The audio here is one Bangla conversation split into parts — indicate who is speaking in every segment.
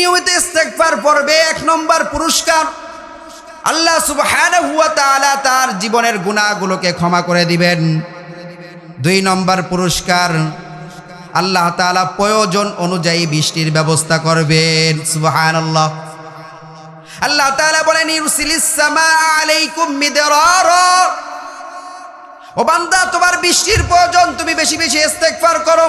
Speaker 1: নিয়মিত ইস্তেগফার পড়বে, 1 নম্বর পুরস্কার আল্লাহ সুবহানাহু ওয়া তাআলা তার জীবনের গুনাহগুলোকে ক্ষমা করে দিবেন। 2 নম্বর পুরস্কার আল্লাহ তাআলা প্রয়োজন অনুযায়ী বৃষ্টির ব্যবস্থা করবেন। সুবহানাল্লাহ। আল্লাহ তাআলা বলেন ইউরসিলিস সামাআ আলাইকুম মিদরারা। ও বান্দা, তোমার বৃষ্টির প্রয়োজন, তুমি বেশি বেশি ইস্তেগফার করো।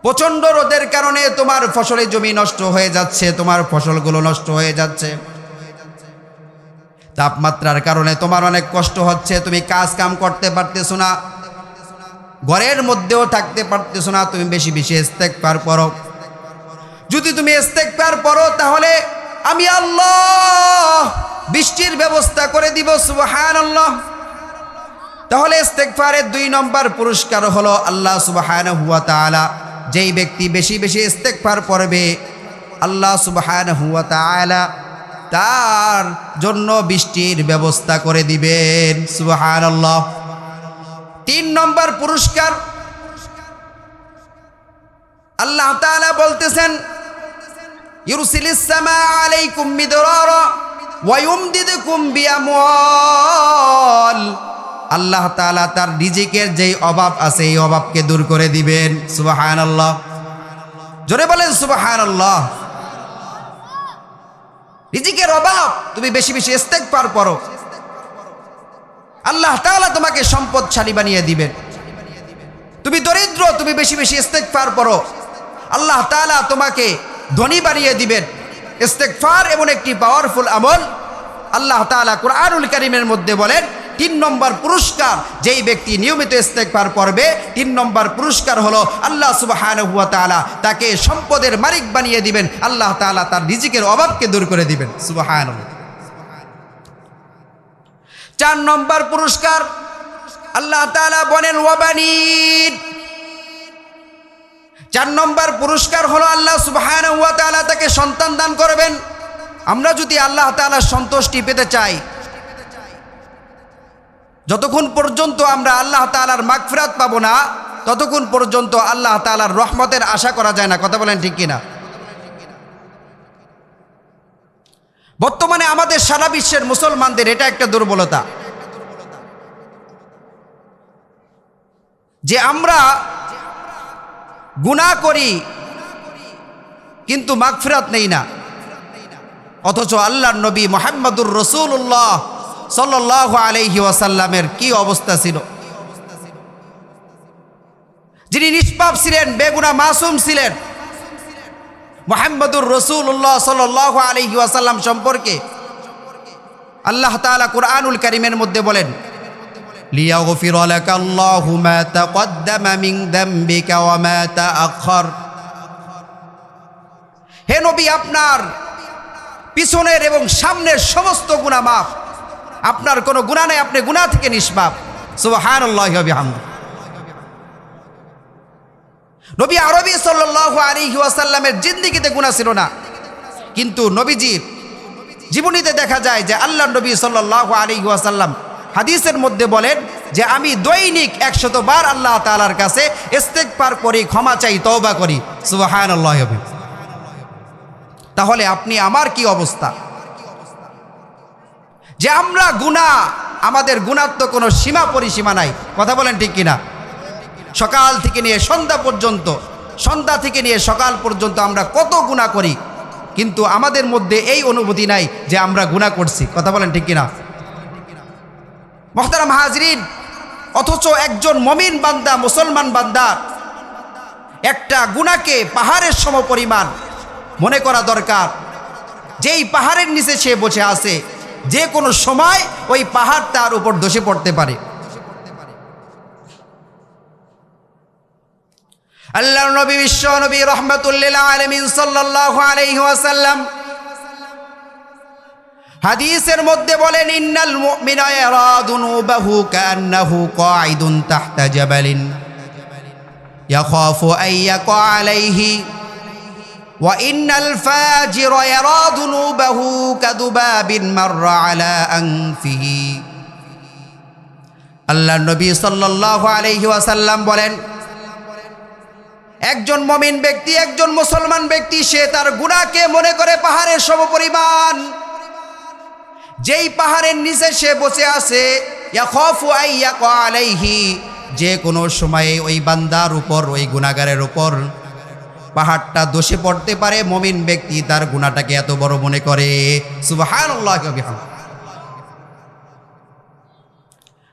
Speaker 1: প্রচন্ড রোদের কারণে তোমার ফসলের জমি নষ্ট হয়ে যাচ্ছে, তোমার ফসলগুলো নষ্ট হয়ে যাচ্ছে। তাপমাত্রার কারণে তোমার অনেক কষ্ট হচ্ছে, তুমি কাজ কাম করতে পারতেছো না, ঘরের মধ্যেও থাকতে পারতেছো না। তুমি বেশি বেশি ইস্তেগফার করো। যদি তুমি ইস্তেগফার করো তাহলে আমি আল্লাহ বৃষ্টির ব্যবস্থা করে দিব। সুবহানাল্লাহ। তাহলে ইস্তেগফারের 2 নম্বর পুরস্কার হলো আল্লাহ সুবহানাহু ওয়া তাআলা যেই ব্যক্তি বেশি বেশি ইস্তেগফার করবে, আল্লাহ সুবহানাহু ওয়া তাআলা তার জন্য বৃষ্টির ব্যবস্থা করে দিবেন। সুবহানাল্লাহ। 3 নম্বর পুরস্কার আল্লাহ তাআলা বলতেছেন ইউরসিলিস সামাআ আলাইকুম মিদরারা ওয়া ইউমদিদুকুম বিআমওয়াল। আল্লাহ তাআলা তার রিজিকের যেই অভাব আছে এই অভাবকে দূর করে দিবেন। সুবহানাল্লাহ। জোরে বলেন সুবহানাল্লাহ। রিজিকের অভাব, তুমি বেশি বেশি ইস্তেগফার করো, আল্লাহ তাআলা তোমাকে সম্পদশালী বানিয়ে দিবেন। তুমি দরিদ্র, তুমি বেশি বেশি ইস্তেগফার করো, আল্লাহ তাআলা তোমাকে ধনী বানিয়ে দিবেন। ইস্তেগফার এমন একটি পাওয়ারফুল আমল। আল্লাহ তাআলা কুরআনুল কারীমের মধ্যে বলেন 3 নম্বর পুরস্কার যেই ব্যক্তি নিয়মিত ইস্তেগফার করবে, 3 নম্বর পুরস্কার হলো আল্লাহ সুবহানাহু ওয়া তাআলা তাকে সম্পদের মালিক বানিয়ে দিবেন। আল্লাহ তাআলা তার রিজিকের অভাবকে দূর করে দিবেন। সুবহানাল্লাহ। 4 নম্বর পুরস্কার আল্লাহ তাআলা বলেন ওয়াবানিন। 4 নম্বর পুরস্কার হলো আল্লাহ সুবহানাহু ওয়া তাআলা তাকে সন্তান দান করবেন। আমরা যদি আল্লাহ তাআলার সন্তুষ্টি পেতে চাই, যতক্ষণ পর্যন্ত আমরা আল্লাহ তাআলার মাগফিরাত পাবো না ততক্ষণ পর্যন্ত আল্লাহ তাআলার রহমতের আশা করা যায় না। কথা বলেন ঠিক কিনা? বর্তমানে আমাদের সারা বিশ্বের মুসলমানদের এটা একটা দুর্বলতা যে আমরা গুনাহ করি কিন্তু মাগফিরাত নেই না। অথচ আল্লাহর নবী মুহাম্মদুর রাসূলুল্লাহ সাল্লাল্লাহু আলাইহি ওয়াসাল্লামের কি অবস্থা ছিল, যিনি নিষ্পাপ ছিলেন, বেগুনাহ মাসুম ছিলেন। মুহাম্মদুর রাসূলুল্লাহ সাল্লাল্লাহু আলাইহি ওয়াসাল্লাম সম্পর্কে আল্লাহ তাআলা কুরআনুল কারীমের মধ্যে বলেন লিয়াগফির লাকাল্লাহু মা তাকদ্দামা মিন যামবিকা ওয়া মা তাআখার। হে নবী, আপনার পিছনের এবং সামনের সমস্ত গুনাহ মাফ। আপনার কোনো গুনাহ নাই, আপনি গুনাহ থেকে নিষ্পাপ। সুবহানাল্লাহি ওয়া বিহামদিহি। নবী আরবি সাল্লাল্লাহু আলাইহি ওয়াসাল্লামের জিন্দেগিতে গুনাহ ছিল না, কিন্তু নবীজির জীবনীতে দেখা যায় যে আল্লাহর নবী সাল্লাল্লাহু আলাইহি ওয়াসাল্লাম হাদিসের মধ্যে বলেন যে আমি দৈনিক 100 বার আল্লাহ তাআলার কাছে ইস্তেগফার করি, ক্ষমা চাই, তওবা করি। সুবহানাল্লাহি ওয়া বিহামদিহি। তাহলে আপনি আমার কি অবস্থা যে আমরা গুনাহ, আমাদের গুনার তো কোনো সীমা পরিসীমা নাই। কথা বলেন ঠিক কিনা? সকাল থেকে নিয়ে সন্ধ্যা পর্যন্ত, সন্ধ্যা থেকে নিয়ে সকাল পর্যন্ত আমরা কত গুনাহ করি, কিন্তু আমাদের মধ্যে এই অনুভূতি নাই যে আমরা গুনাহ করছি। কথা বলেন ঠিক কিনা? মুহতারাম হাজরিন, অথচ একজন মুমিন বান্দা, মুসলমান বান্দা একটা গুনাহকে পাহাড়ের সমপরিমাণ মনে করা দরকার। যেই পাহাড়ের নিচে সে বসে আছে, যে কোনো সময় ওই পাহাড় তার উপর ধসে পড়তে পারে। আল্লাহর নবী, বিশ্ব নবী রাহমাতুল লিল আলামিন সাল্লাল্লাহু আলাইহি ওয়াসাল্লাম হাদিসের মধ্যে বলেন ইন্নাল মুমিনা ইয়ারা যুনুবাহু কান্নাহু কাঈদুন তাহতা জাবালিন ইয়াখাফু আন ইয়াকা আলাইহি ওয়া ইন্নাল ফাজিরা ইয়ারা যুনুবাহু কাযুবাবিন মাররা আলা আনফিহি। আল্লাহর নবী সাল্লাল্লাহু আলাইহি ওয়াসাল্লাম বলেন একজন মুমিন ব্যক্তি, একজন মুসলমান ব্যক্তি, সে তার গুনাহকে মনে করে পাহাড়ের সমপরিমাণ। যেই পাহাড়ের নিচে সে বসে আছে, ইয়াখাফু আইয়াকা আলাইহি, যে কোনো সময়ে ওই বান্দার উপর, ওই গুনাহগারের উপর পাহাড়টা দোষে পড়তে পারে। মুমিন ব্যক্তি তার গুনাহটাকে এত বড় মনে করে। সুবহানাল্লাহ ওয়া বিহামদিহি।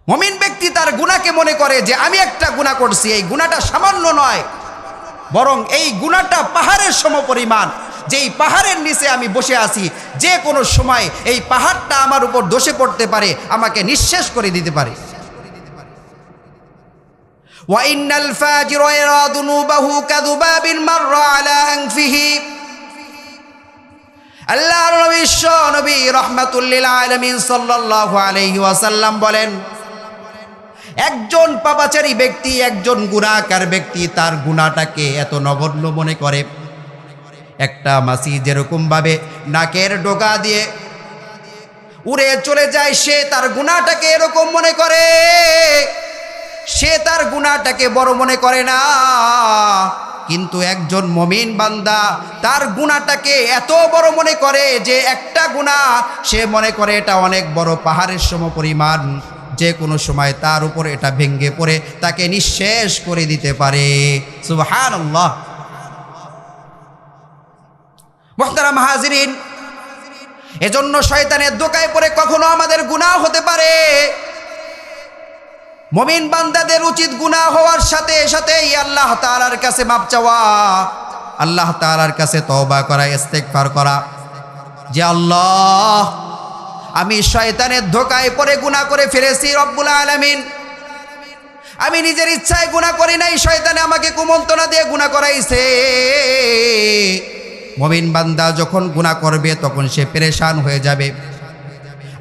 Speaker 1: মুমিন ব্যক্তি তার গুনাহকে মনে করে যে আমি একটা গুনাহ করছি, এই গুনাহটা সামান্য নয়, বরং এই গুনাহটা পাহাড়ের সমপরিমাণ। যেই পাহাড়ের নিচে আমি বসে আছি, যে কোনো সময় এই পাহাড়টা আমার উপর দোষে পড়তে পারে, আমাকে নিঃশেষ করে দিতে পারে। ওয়া ইন্নাল ফাজিরা ইয়ারা যুনুবাহু কাযুবাবিন মাররা আলা আনফিহি। আল্লাহর নবী রাহমাতুল লিল আলামিন সাল্লাল্লাহু আলাইহি ওয়াসাল্লাম বলেন, একজন পাপাচারী ব্যক্তি, একজন গুনাহগার ব্যক্তি তার গুনাহটাকে এত নগণ্য মনে করে। একটা মাছি যেরকম ভাবে নাকের ডগা দিয়ে উড়ে চলে যায়, সে তার গুনাহটাকে এরকম মনে করে। সে তার গুনাহটাকে বড় মনে করে না। কিন্তু একজন মুমিন বান্দা তার গুনাহটাকে এত বড় মনে করে যে একটা গুনাহ সে মনে করে এটা অনেক বড়, পাহাড়ের সমপরিমাণ। যে কোনো সময় তার উপর এটা ভেঙে পড়ে তাকে নিঃশেষ করে দিতে পারে। সুবহানাল্লাহ। মুহতারাম হাজিরিন, এজন্য শয়তানের ধোঁকায় পড়ে কখনো আমাদের গুনাহ হতে পারে। মুমিন বান্দাদের উচিত গুনাহ হওয়ার সাথে সাথেই আল্লাহ তাআলার কাছে মাপ চাওয়া, আল্লাহ তাআলার কাছে তওবা করা, ইস্তেগফার করা, যে আল্লাহ আমি শয়তানের ধোঁকায় পড়ে গুনাহ করে ফেলেছি। রব্বুল আলামিন, আমি নিজের ইচ্ছায় গুনাহ করি নাই, শয়তানে আমাকে কুমন্ত্রণা দিয়ে গুনাহ করাইছে। মুমিন বান্দা যখন গুনাহ করবে তখন সে পেরেশান হয়ে যাবে।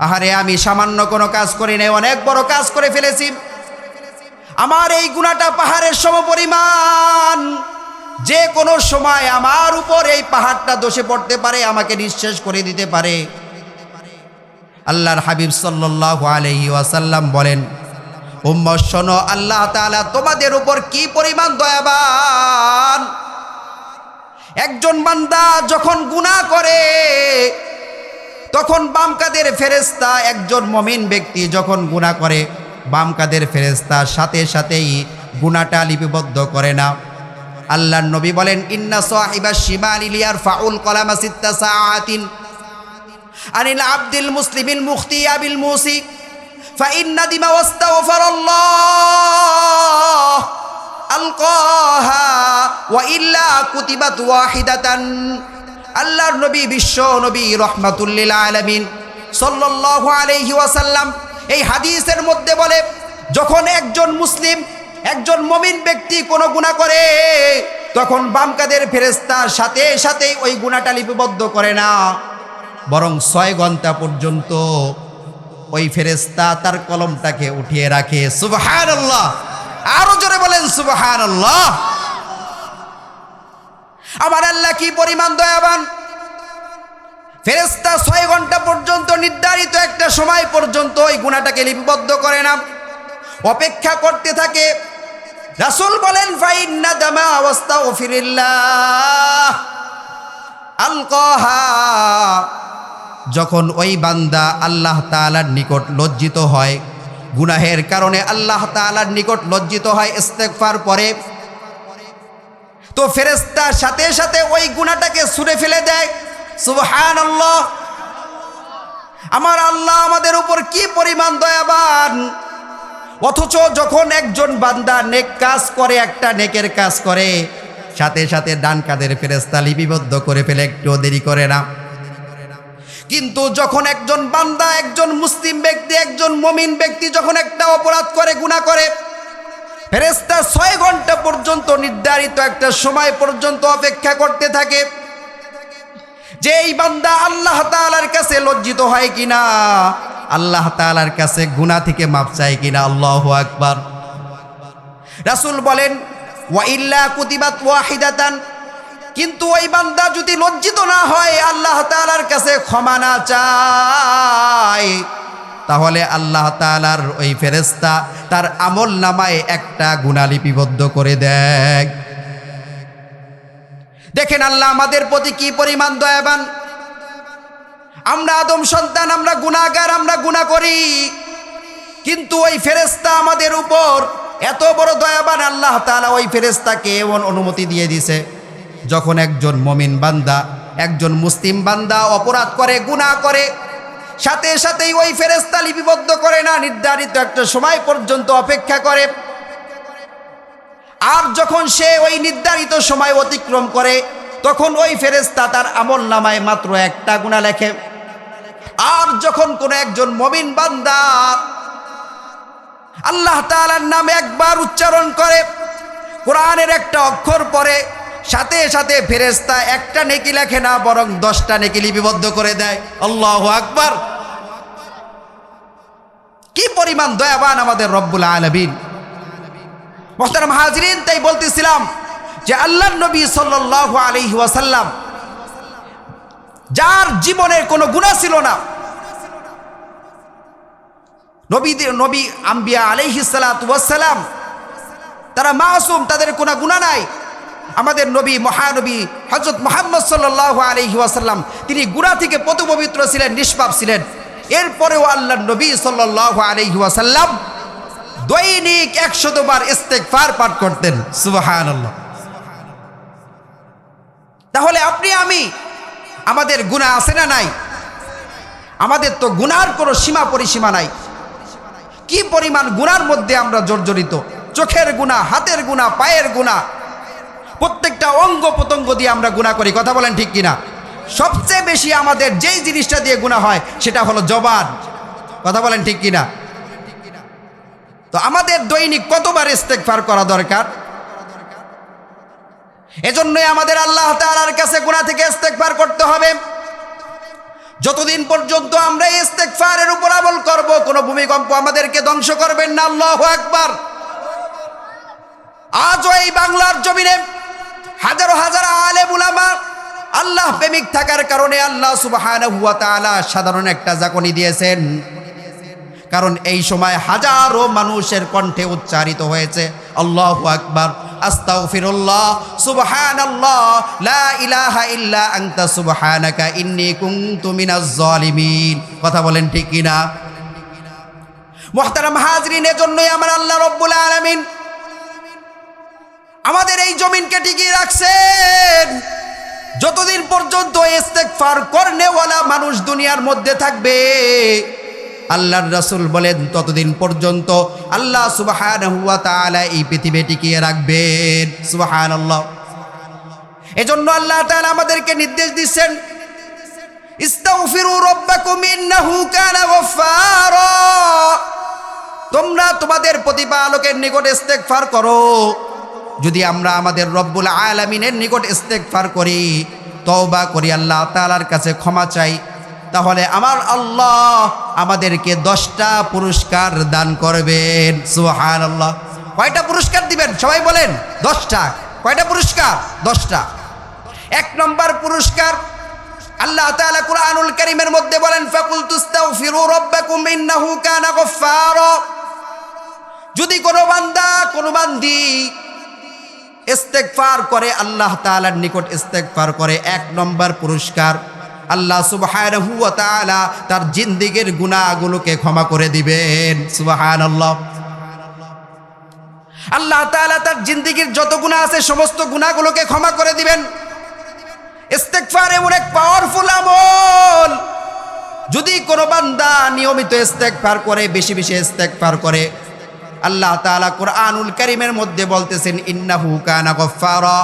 Speaker 1: আহারে, আমি সামান্য কোনো কাজ করি নাই, অনেক বড় কাজ করে ফেলেছি। আমার এই গুনাহটা পাহাড়ের সমপরিমাণ। যে কোনো সময় আমার উপর এই পাহাড়টা দোষে পড়তে পারে, আমাকে নিঃশেষ করে দিতে পারে। আল্লাহর হাবিব সাল্লাল্লাহু আলাইহি ওয়াসাল্লাম বলেন, উম্মত শোনো, আল্লাহ তাআলা তোমাদের উপর কি পরিমাণ দয়াবান। একজন বান্দা যখন গুনাহ করে তখন বাম কাঁধের ফেরেশতা, একজন মুমিন ব্যক্তি যখন গুনাহ করে বাম কাঁধের ফেরেশতা সাথে সাথেই গুনাহটা লিপিবদ্ধ করে না। আল্লাহর নবী বলেন, ইন্না সাহিবাশ শিমালি লিয়ারফাউল কলামা সিত্তা সাআতিন আনিল আব্দিল মুসলিমিল মুখতি আবিল মুসি ফাইন্না দিমা ওয়াস্তাগফারাল্লাহ আলকাহা ওয়া ইল্লা কুতিবাত ওয়াহিদাতান। আল্লাহর নবী, বিশ্ব নবী রাহমাতুল লিল আলামিন সাল্লাল্লাহু আলাইহি ওয়াসাল্লাম এই হাদিসের মধ্যে বলে, যখন একজন মুসলিম, একজন মুমিন ব্যক্তি কোনো গুনাহ করে তখন বাম কাঁধের ফেরেশতা সাথে সাথেই ওই গুনাহটা লিপিবদ্ধ করে না, বরং 6 ঘন্টা পর্যন্ত ওই ফেরেশতা তার কলমটাকে উঠিয়ে রাখে। সুবহানাল্লাহ। আরো জোরে বলেন সুবহানাল্লাহ। আমার আল্লাহ কি পরিমাণ দয়াবান। ফেরেশতা 6 ঘন্টা পর্যন্ত, নির্ধারিত একটা সময় পর্যন্ত ওই গুনাহটাকে লিপিবদ্ধ করে না, অপেক্ষা করতে থাকে। রাসূল বলেন, ফাইন্না দামা ওয়াস্তাগফিরিল্লাহ আলকাহা। যখন ওই বান্দা আল্লাহ তাআলার নিকট লজ্জিত হয়, গুনাহের কারণে আল্লাহ তাআলার নিকট লজ্জিত হয়, ইস্তেগফার পরে, তো ফেরেশতা সাথে সাথে ওই গুনাহটাকে ছুঁড়ে ফেলে দেয়। সুবহানাল্লাহ। আমার আল্লাহ আমাদের উপর কি পরিমাণ দয়াবান। অথচ যখন একজন বান্দা নেক কাজ করে, একটা নেকের কাজ করে, সাথে সাথে ডান কাঁধের ফেরেশতা লিপিবদ্ধ করে ফেলে, একটু দেরি করে না। কিন্তু যখন একজন বান্দা, একজন মুসলিম ব্যক্তি, একজন মুমিন ব্যক্তি যখন একটা অপরাধ করে, গুনাহ করে, ফেরেশতা 6 ঘন্টা পর্যন্ত, নির্ধারিত একটা সময় পর্যন্ত অপেক্ষা করতে থাকে যে এই বান্দা আল্লাহ তাআলার কাছে লজ্জিত হয় কিনা, আল্লাহ তাআলার কাছে গুনাহ থেকে মাপ চায় কিনা। আল্লাহু আকবার। রাসূল বলেন, ওয়া ইল্লা কুতিবাত ওয়াহিদাতান। কিন্তু ওই বান্দা যদি লজ্জিত না হয়, আল্লাহ তাআলার কাছে ক্ষমা না চায়, তাহলে আল্লাহ তাআলার ওই ফেরেশতা তার আমল নামায় একটা গুনাহ লিপিবদ্ধ করে দেয়। দেখেন আল্লাহ আমাদের প্রতি কি পরিমাণ দয়াবান। আমরা আদম সন্তান, আমরা গুনাহগার, আমরা গুনাহ করি, কিন্তু ওই ফেরেশতা আমাদের উপর এত বড় দয়াবান। আল্লাহ তাআলা ওই ফেরেশতাকে এমন অনুমতি দিয়ে দিয়েছে, যখন একজন মুমিন বান্দা, একজন মুসলিম বান্দা অপরাধ করে, গুনাহ করে, সাথে সাথেই ওই ফেরেশতা লিপিবদ্ধ করে না, নির্ধারিত একটা সময় পর্যন্ত অপেক্ষা করে। আর যখন সে ওই নির্ধারিত সময় অতিক্রম করে, তখন ওই ফেরেশতা তার আমল নামায় মাত্র একটা গুনাহ লেখে। আর যখন কোনো একজন মুমিন বান্দা আল্লাহ তাআলার নাম একবার উচ্চারণ করে, কোরআনের একটা অক্ষর পড়ে, সাথে সাথে ফেরেশতা একটা নেকি লেখে না, বরং 10টা নেকি লিপিবদ্ধ করে দেয়। আল্লাহু আকবার। কি পরিমাণ দয়াবান আমাদের রব্বুল আলামিন। মুহতারাম হাজিরিন, তাই বলতেছিলাম যে আল্লাহর নবী সাল্লাল্লাহু আলাইহি ওয়াসাল্লাম, যার জীবনের কোনো গুনাহ ছিল না, নবী আম্বিয়া আলাইহিস সালাতু ওয়াস সালাম, তারা মাসুম, তাদের কোনো গুনাহ নাই। আমাদের নবী, মহানবী হযরত মুহাম্মদ সাল্লাল্লাহু আলাইহি ওয়াসাল্লাম, তিনি গুনাহ থেকে পবিত্র ছিলেন, নিষ্পাপ ছিলেন। এরপরেও আল্লাহর নবী সাল্লাল্লাহু আলাইহি ওয়াসাল্লাম দৈনিক 100 বার ইস্তেগফার পাঠ করতেন। সুবহানাল্লাহ। তাহলে আপনি আমি, আমাদের গুনাহ আছে না নাই? আমাদের তো গুনার কোনো সীমা পরিসীমা নাই। কি পরিমাণ গুনার মধ্যে আমরা জর্জরিত। চোখের গুনাহ, হাতের গুনাহ, পায়ের গুনাহ, প্রত্যেকটা অঙ্গ প্রত্যঙ্গ দিয়ে আমরা গুনাহ করি। কথা বলেন ঠিক কিনা? সবচেয়ে বেশি আমাদের যেই জিনিসটা দিয়ে গুনাহ হয় সেটা হলো জবান। কথা বলেন ঠিক কিনা? তো আমাদের দৈনিক কতবার ইস্তেগফার করা দরকার? এজন্যই আমাদের আল্লাহ তাআলার কাছে গুনাহ থেকে ইস্তেগফার করতে হবে। যতদিন পর্যন্ত আমরা ইস্তেগফারের উপর আমল করব, কোনো ভূমিকম্প আমাদেরকে ধ্বংস করবেন না। আল্লাহু আকবার। আজ এই বাংলার জমিনে হাজারো হাজার আলেম উলামা আল্লাহ প্রেমিক থাকার কারণে আল্লাহ সুবহানাহু ওয়া তাআলা সাধারণ একটা জাকনি দিয়েছেন। কারণ এই সময় হাজারো মানুষের কণ্ঠে উচ্চারিত হয়েছে আল্লাহু আকবার, আস্তাগফিরুল্লাহ, সুবহানাল্লাহ, লা ইলাহা ইল্লা আনতা সুবহানাকা ইন্নী কুনতু মিনাজ জালিমিন। কথা বলেন ঠিক কিনা? মুহতারাম হাজরিন, এজন্যই আমার আল্লাহ রব্বুল আলামিন আমাদের এই জমিনকে টিকিয়ে রাখছেন। যতদিন পর্যন্ত ইস্তেগফার করনেওয়ালা মানুষ দুনিয়ার মধ্যে থাকবে, আল্লাহর রাসূল বলেন, ততদিন পর্যন্ত আল্লাহ সুবহানাহু ওয়া তাআলা এই পৃথিবী টিকিয়ে রাখবেন। সুবহানাল্লাহ। এজন্য আল্লাহ তাআলা আমাদেরকে নির্দেশ দিচ্ছেন, ইস্তাগফিরু রাব্বাকুম ইন্নাহু কানা গফফারা। তোমরা তোমাদের প্রতিপালকের নিকট ইস্তেগফার করো। যদি আমরা আমাদের রব্বুল আলামিনের নিকট ইস্তেগফার করি, তওবা করি, আল্লাহ তাআলার কাছে ক্ষমা চাই, তাহলে আমার আল্লাহ আমাদেরকে 10টা পুরস্কার দান করবেন। সুবহানাল্লাহ। কয়টা পুরস্কার দিবেন? সবাই বলেন। 10টা। কয়টা পুরস্কার? 10টা। 1 নম্বর পুরস্কার, আল্লাহ তাআলা কুরআনুল কারীমের মধ্যে বলেন, ফাকুলতু আস্তাগফিরু রাব্বাকুম ইন্নাহু কানা গফফারা। যদি কোনো বান্দা, কোনো বান্দি ইস্তেগফার করে, আল্লাহ তাআলার নিকট ইস্তেগফার করে, 1 নম্বর পুরস্কার, আল্লাহ সুবহানাহু ওয়া তাআলা তার জিন্দেগীর গুনাহগুলোকে ক্ষমা করে দিবেন। সুবহানাল্লাহ। আল্লাহ তাআলা তার জিন্দেগীর যত গুনাহ আছে সমস্ত গুনাহগুলোকে ক্ষমা করে দিবেন। ইস্তেগফার এমন এক পাওয়ারফুল আমল, যদি কোনো বান্দা নিয়মিত ইস্তেগফার করে, বেশি বেশি ইস্তেগফার করে, আল্লাহ তাআলা কুরআনুল কারীমের মধ্যে বলতেছেন, ইন্নাহু কানা গফফারা।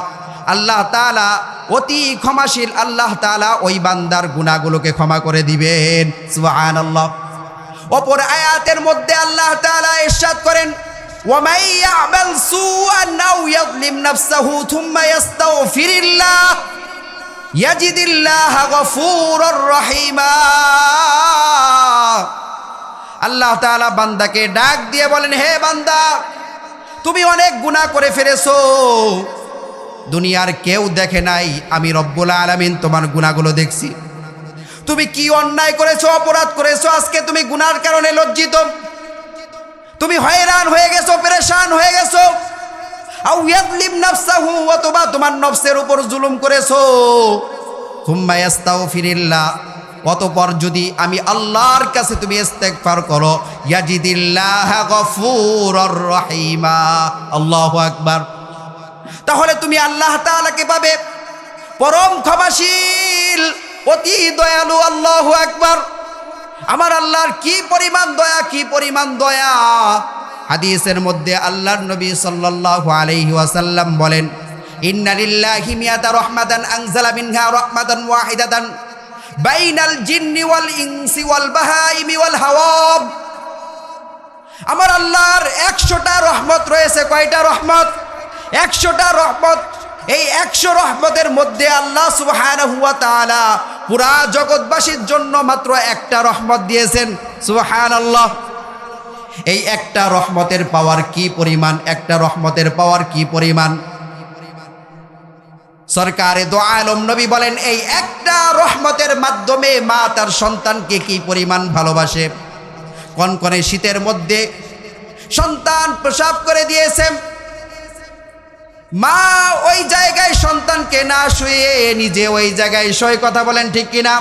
Speaker 1: আল্লাহ তাআলা অতি ক্ষমাশীল। আল্লাহ তাআলা ওই বান্দার গুনাহগুলোকে ক্ষমা করে দিবেন। সুবহানাল্লাহ। অপর আয়াতের মধ্যে আল্লাহ তাআলা ইরশাদ করেন, ওয়া মান ইয়া'মাল সুআন আও ইয়াযলিম নাফসাহু থুম্মা ইয়াস্তাগফিরিল্লাহ ইয়াজিদিল্লাহা গফুরুর রহিমা। আল্লাহ তাআলা বান্দাকে ডাক দিয়ে বলেন, হে বান্দা, তুমি অনেক গুনাহ করে ফেলেছো, দুনিয়ার কেউ দেখে নাই, আমি রব্বুল আলামিন তোমার গুনাহগুলো দেখছি। তুমি কি অন্যায় করেছো, অপরাধ করেছো, আজকে তুমি গুনার কারণে লজ্জিত, তুমি হয়রান হয়ে গেছো, পেরেশান হয়ে গেছো। আও ইয়াযলিম নাফসাহু, অথবা তোমার নফসের উপর জুলুম করেছো, সুম্মা ইয়াস্তাগফিরিল্লাহ, অতঃপর যদি আমি আল্লাহর কাছে তুমি ইস্তেগফার করো, ইয়াজিদিল্লাহ গফুরুর রহিমা। আল্লাহু আকবার। তাহলে তুমি আল্লাহ তাআলাকে পাবে, পরম ক্ষমাশীল, অতি দয়ালু। আল্লাহু আকবার। আমার আল্লাহর কি পরিমাণ দয়া, কি পরিমাণ দয়া! হাদিসের মধ্যে আল্লাহর নবী সাল্লাল্লাহু আলাইহি ওয়াসাল্লাম বলেন, ইন্না লিল্লাহি মিয়াতা রাহমাতান আনজালা মিনহা রাহমাতান ওয়াহিদাতান বাইনাল জিন্নি ওয়াল ইনসি ওয়াল বাহাইমি ওয়াল হাওয়াব। আমার আল্লাহর 100টা রহমত রয়েছে। কয়টা রহমত? 100টা রহমত। এই 100 রহমতের মধ্যে আল্লাহ সুবহানাহু ওয়া তাআলা পুরা জগৎবাসীর জন্য মাত্র একটা রহমত দিয়েছেন। সুবহানাল্লাহ। এই একটা রহমতের পাওয়ার কি পরিমাণ! একটা রহমতের পাওয়ার কি পরিমাণ! সরকারে দো আলম নবী বলেন, এই একটা রহমতের মাধ্যমে মা তার সন্তানকে কি পরিমাণ ভালোবাসে। কনকনে শীতের মধ্যে সন্তান প্রসব করে দিয়েছে, মা ওই জায়গায় সন্তানকে না শুয়ে নিজে ওই জায়গায় শোয়। কথা বলেন ঠিক কিনা?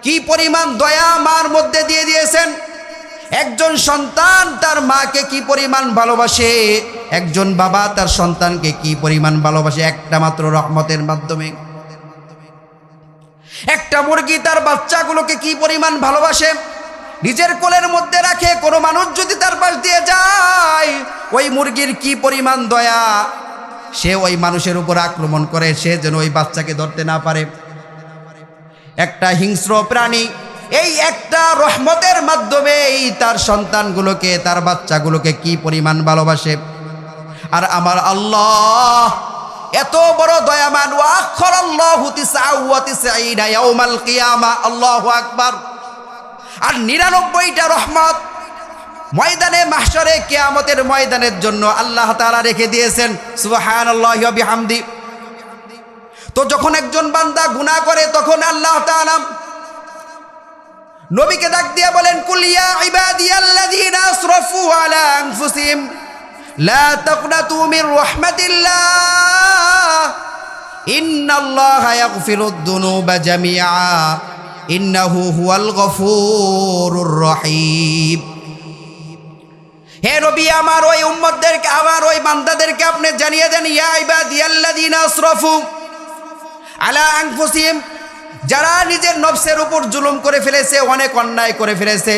Speaker 1: কি পরিমাণ দয়া মার মধ্যে দিয়ে দিয়েছেন। একজন সন্তান তার মাকে কি পরিমাণ ভালোবাসে, একজন বাবা তার সন্তানকে কি পরিমাণ ভালোবাসে, একটা মাত্র রহমতের মাধ্যমে। একটা মুরগি তার বাচ্চাগুলোকে কি পরিমাণ ভালোবাসে, নিজের কোলের মধ্যে রাখে। কোনো মানুষ যদি তার পাশ দিয়ে যায়, ওই মুরগির কি পরিমাণ দয়া, সে ওই মানুষের উপর আক্রমণ করে, সে যেন ওই বাচ্চাকে ধরতে না পারে। একটা হিংস্র প্রাণী এই একটা রহমতের মাধ্যমে তার সন্তানগুলোকে, তার বাচ্চাগুলোকে কি পরিমাণ ভালোবাসে। আর আমার আল্লাহ এত বড় দয়ামান, ওয়াখরাল্লাহু 99 ইয়াউমাল কিয়ামা। আল্লাহু আকবার। আর 99টা রহমত ময়দানে মাহশরে, কিয়ামতের ময়দানের জন্য আল্লাহ তাআলা রেখে দিয়েছেন। সুবহানাল্লাহি ওয়া বিহামদি। তো যখন একজন বান্দা গুনাহ করে, তখন আল্লাহ তাআলা নবীকে ডাক দিয়ে বলেন, কুল ইয়া ইবাদিয়াল্লাযীনা আসরাফু আলা আনফুসিহিম লা তাকনাতু মির রাহমাতিল্লাহ ইন্নাল্লাহা ইয়াগফিরুদ যুনুবা জামিআ ইন্নাহু হুয়াল গফুরুর রহিম। হে নবী, আমার ওই উম্মতদেরকে, আমার ওই বান্দাদেরকে আপনি জানিয়ে দেন, ইয়া ইবাদিয়াল্লাযীনা আসরাফু আলা আনফুসিহিম, যারা নিজের নফসের উপর জুলুম করে ফেলেছে, অনেক অন্যায় করে ফেলেছে,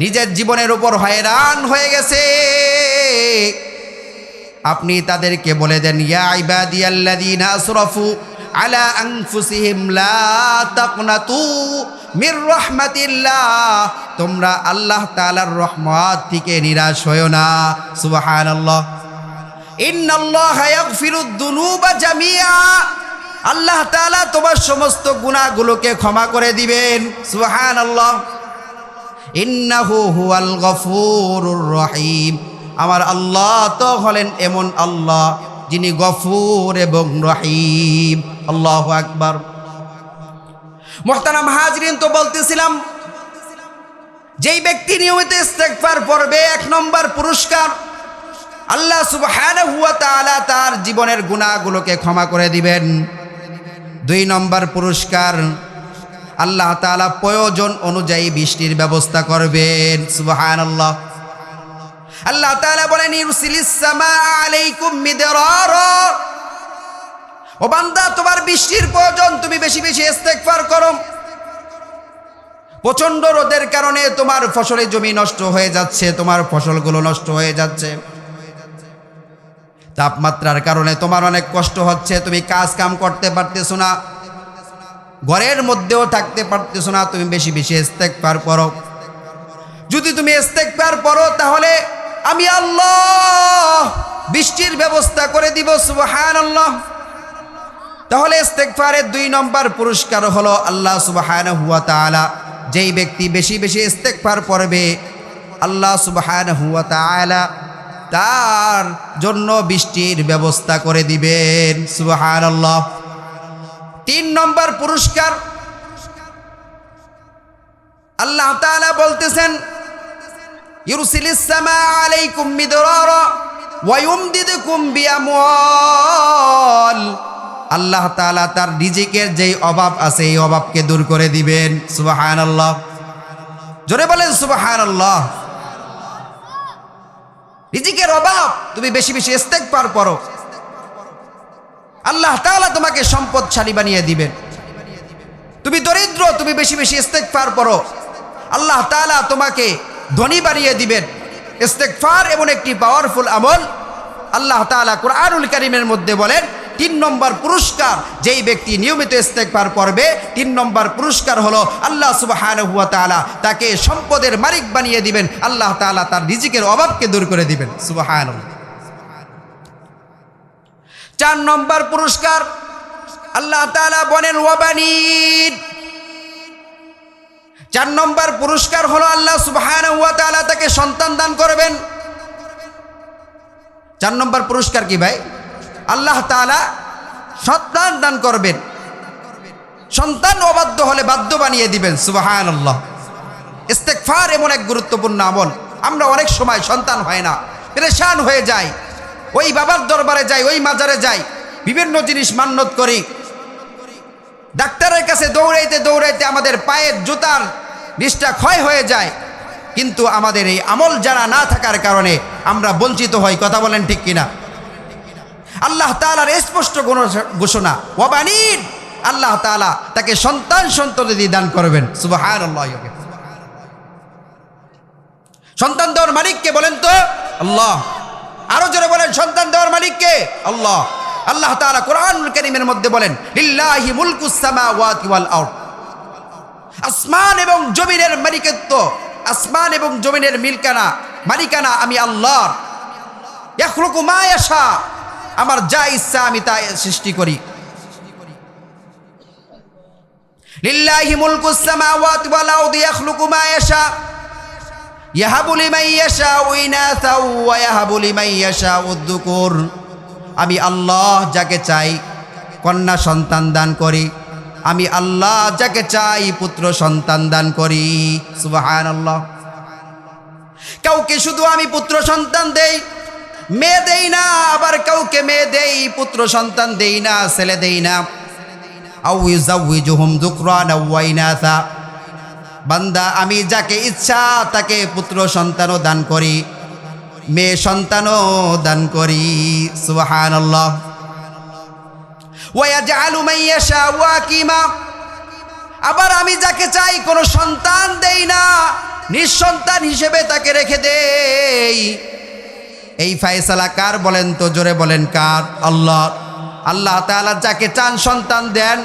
Speaker 1: নিজের জীবনের উপর হয়রান হয়ে গেছে, আপনি তাদেরকে বলে দেন, ইয়া ইবাদিয়াল্লাযীনা আসরাফু আলা আনফুসিহিম লা তাকনাতু মির রাহমাতিল্লাহ, তোমরা আল্লাহ তাআলার রহমত থেকে নিরাশ হয়ো না। সুবহানাল্লাহ। ইন্নাল্লাহা ইয়াগফিরুদ যুনুবা জামিআ, আল্লাহ তাআলা তোমার সমস্ত গুনাহগুলোকে ক্ষমা করে দিবেন। সুবহানাল্লাহ। ইন্নাহু হুয়াল গফুরুর রহিম, আমার আল্লাহ তো হলেন এমন আল্লাহ যিনি গফুর এবং রহিম। আল্লাহু আকবার। মুহতারাম হাজরিন, তো বলতেছিলাম, যেই ব্যক্তি নিয়মিত ইস্তেগফার পড়বে, 1 নম্বর পুরস্কার আল্লাহ সুবহানাহু ওয়া তাআলা তার জীবনের গুনাহগুলোকে ক্ষমা করে দিবেন। 2 নম্বর পুরস্কার, আল্লাহ তাআলা প্রয়োজন অনুযায়ী বৃষ্টির ব্যবস্থা করবেন। সুবহানাল্লাহ। আল্লাহ তাআলা বলেন, ইউরসিলিস সামাআ আলাইকুম মিদরারা, ও বান্দা, তোমার বৃষ্টির প্রয়োজন, তুমি বেশি বেশি ইস্তেগফার করো। প্রচণ্ড রোদের কারণে তোমার ফসলের জমি নষ্ট হয়ে যাচ্ছে, তোমার ফসলগুলো নষ্ট হয়ে যাচ্ছে। তাপমাত্রার কারণে তোমার অনেক কষ্ট হচ্ছে, তুমি কাজ কাম করতে পারতেছো না, ঘরের মধ্যেও থাকতে পারতেছো না, তুমি বেশি বেশি ইস্তেগফার করো। যদি তুমি ইস্তেগফার করো, তাহলে আমি আল্লাহ বৃষ্টির ব্যবস্থা করে দিব। সুবহানাল্লাহ। তাহলে ইস্তেগফারের 2 নম্বর পুরস্কার হলো, আল্লাহ সুবহানাহু ওয়া তাআলা যেই ব্যক্তি বেশি বেশি ইস্তেগফার পড়বে, আল্লাহ সুবহানাহু ওয়া তাআলা তার জন্য বৃষ্টির ব্যবস্থা করে দিবেন। সুবহানাল্লাহ। 3 নম্বর পুরস্কার, আল্লাহ তাআলা বলতেছেন, ইউরসিলিস সামাআ আলাইকুম মিদরারা, ওয়ায়ুমদিদকুম বিআমওয়াল, আল্লাহ তাআলা তার রিজিকের যেই অভাব আছে এই অভাবকে দূর করে দিবেন। সুবহানাল্লাহ, জোরে বলেন সুবহানাল্লাহ। রিজিকের অভাব, তুমি বেশি বেশি ইস্তেগফার করো, আল্লাহ তাআলা তোমাকে সম্পদশালী বানিয়ে দিবেন। তুমি দরিদ্র, তুমি বেশি বেশি ইস্তেগফার করো, আল্লাহ তাআলা তোমাকে ধনী বানিয়ে দিবেন। ইস্তেগফার এমন একটি পাওয়ারফুল আমল, আল্লাহ তাআলা কুরআনুল কারীমের মধ্যে বলেন 3 নম্বর পুরস্কার, যেই ব্যক্তি নিয়মিত ইস্তেগফার করবে 3 নম্বর পুরস্কার হলো আল্লাহ সুবহানাহু ওয়া তাআলা তাকে সম্পদের মালিক বানিয়ে দিবেন, আল্লাহ তাআলা তার রিজিকের অভাবকে দূর করে দিবেন। সুবহানাল্লাহ। 4 নম্বর পুরস্কার, আল্লাহ তাআলা বলেন ওয়াবানিন। 4 নম্বর পুরস্কার হলো আল্লাহ সুবহানাহু ওয়া তাআলা তাকে সন্তান দান করবেন। 4 নম্বর পুরস্কার কি ভাই? আল্লাহ তাআলা সন্তান দান করবেন, সন্তান অবাধ্য হলে বাধ্য বানিয়ে দিবেন। সুবহানাল্লাহ। ইস্তেগফার এমন এক গুরুত্বপূর্ণ আমল, আমরা অনেক সময় সন্তান হয় না, পেরেশান হয়ে যাই, ওই বাবার দরবারে যাই, ওই মাজারে যাই, বিভিন্ন জিনিস মান্যত করি, ডাক্তারের কাছে দৌড়াইতে দৌড়াইতে আমাদের পায়ের জুতার নিচটা ক্ষয় হয়ে যায়, কিন্তু আমাদের এই আমল জানা না থাকার কারণে আমরা বঞ্চিত হই। কথা বলেন ঠিক কিনা? আল্লাহ তাআলার স্পষ্ট ঘোষণা ওয়াবানিন, আল্লাহ তাআলা তাকে সন্তান সন্ততি দান করবেন। সুবহানাল্লাহ। সন্তান দেওয়ার মালিককে বলেন তো? আল্লাহ। আরো জোরে বলেন, সন্তান দেওয়ার মালিককে? আল্লাহ। আল্লাহ তাআলা কুরআনুল কারীমের মধ্যে বলেন লিল্লাহি মুলকুস সামাওয়াতি ওয়াল আরদ, আসমান এবং জমিনের মালিকত্ব, আসমান এবং জমিনের মালিকানা আমি আল্লাহর। ইয়াখলুকু মা ইয়াশা, আমার যা ইচ্ছা আমি তা সৃষ্টি করি। লিল্লাহি মুলকুস সামাওয়াতি ওয়াল আরদি ইয়াখলুকু মা ইয়াশা ইয়াহাবু লিমান ইয়াশাউ ইনাসা ওয়া ইয়াহাবু লিমান ইয়াশাউ যুকুর। আমি আল্লাহ যাকে চাই কন্যা সন্তান দান করি, আমি আল্লাহ যাকে চাই পুত্র সন্তান দান করি। সুবহানাল্লাহ। কাউকে শুধু আমি পুত্র সন্তান দেই, মেয়ে দেই না, আবার কাউকে মেয়ে দেই, পুত্র সন্তান দেই না, ছেলে দেই না। আও ইউযাউযুহুম যুকরানা ওয়া ইনাসা, বান্দা আমি যাকে ইচ্ছা তাকে পুত্র সন্তানও দান করি, মেয়ে সন্তানও দান করি। সুবহানাল্লাহ। ওয়া ইয়াজআলু মান ইয়াশাউ আকিমা, আবার আমি যাকে চাই কোনো সন্তান দেই না, নিঃসন্তান হিসেবে তাকে রেখে দেই। এই ফয়সালা কার বলেন তো? জোরে বলেন কার? আল্লাহ। আল্লাহ তাআলা যাকে চান সন্তান দেন,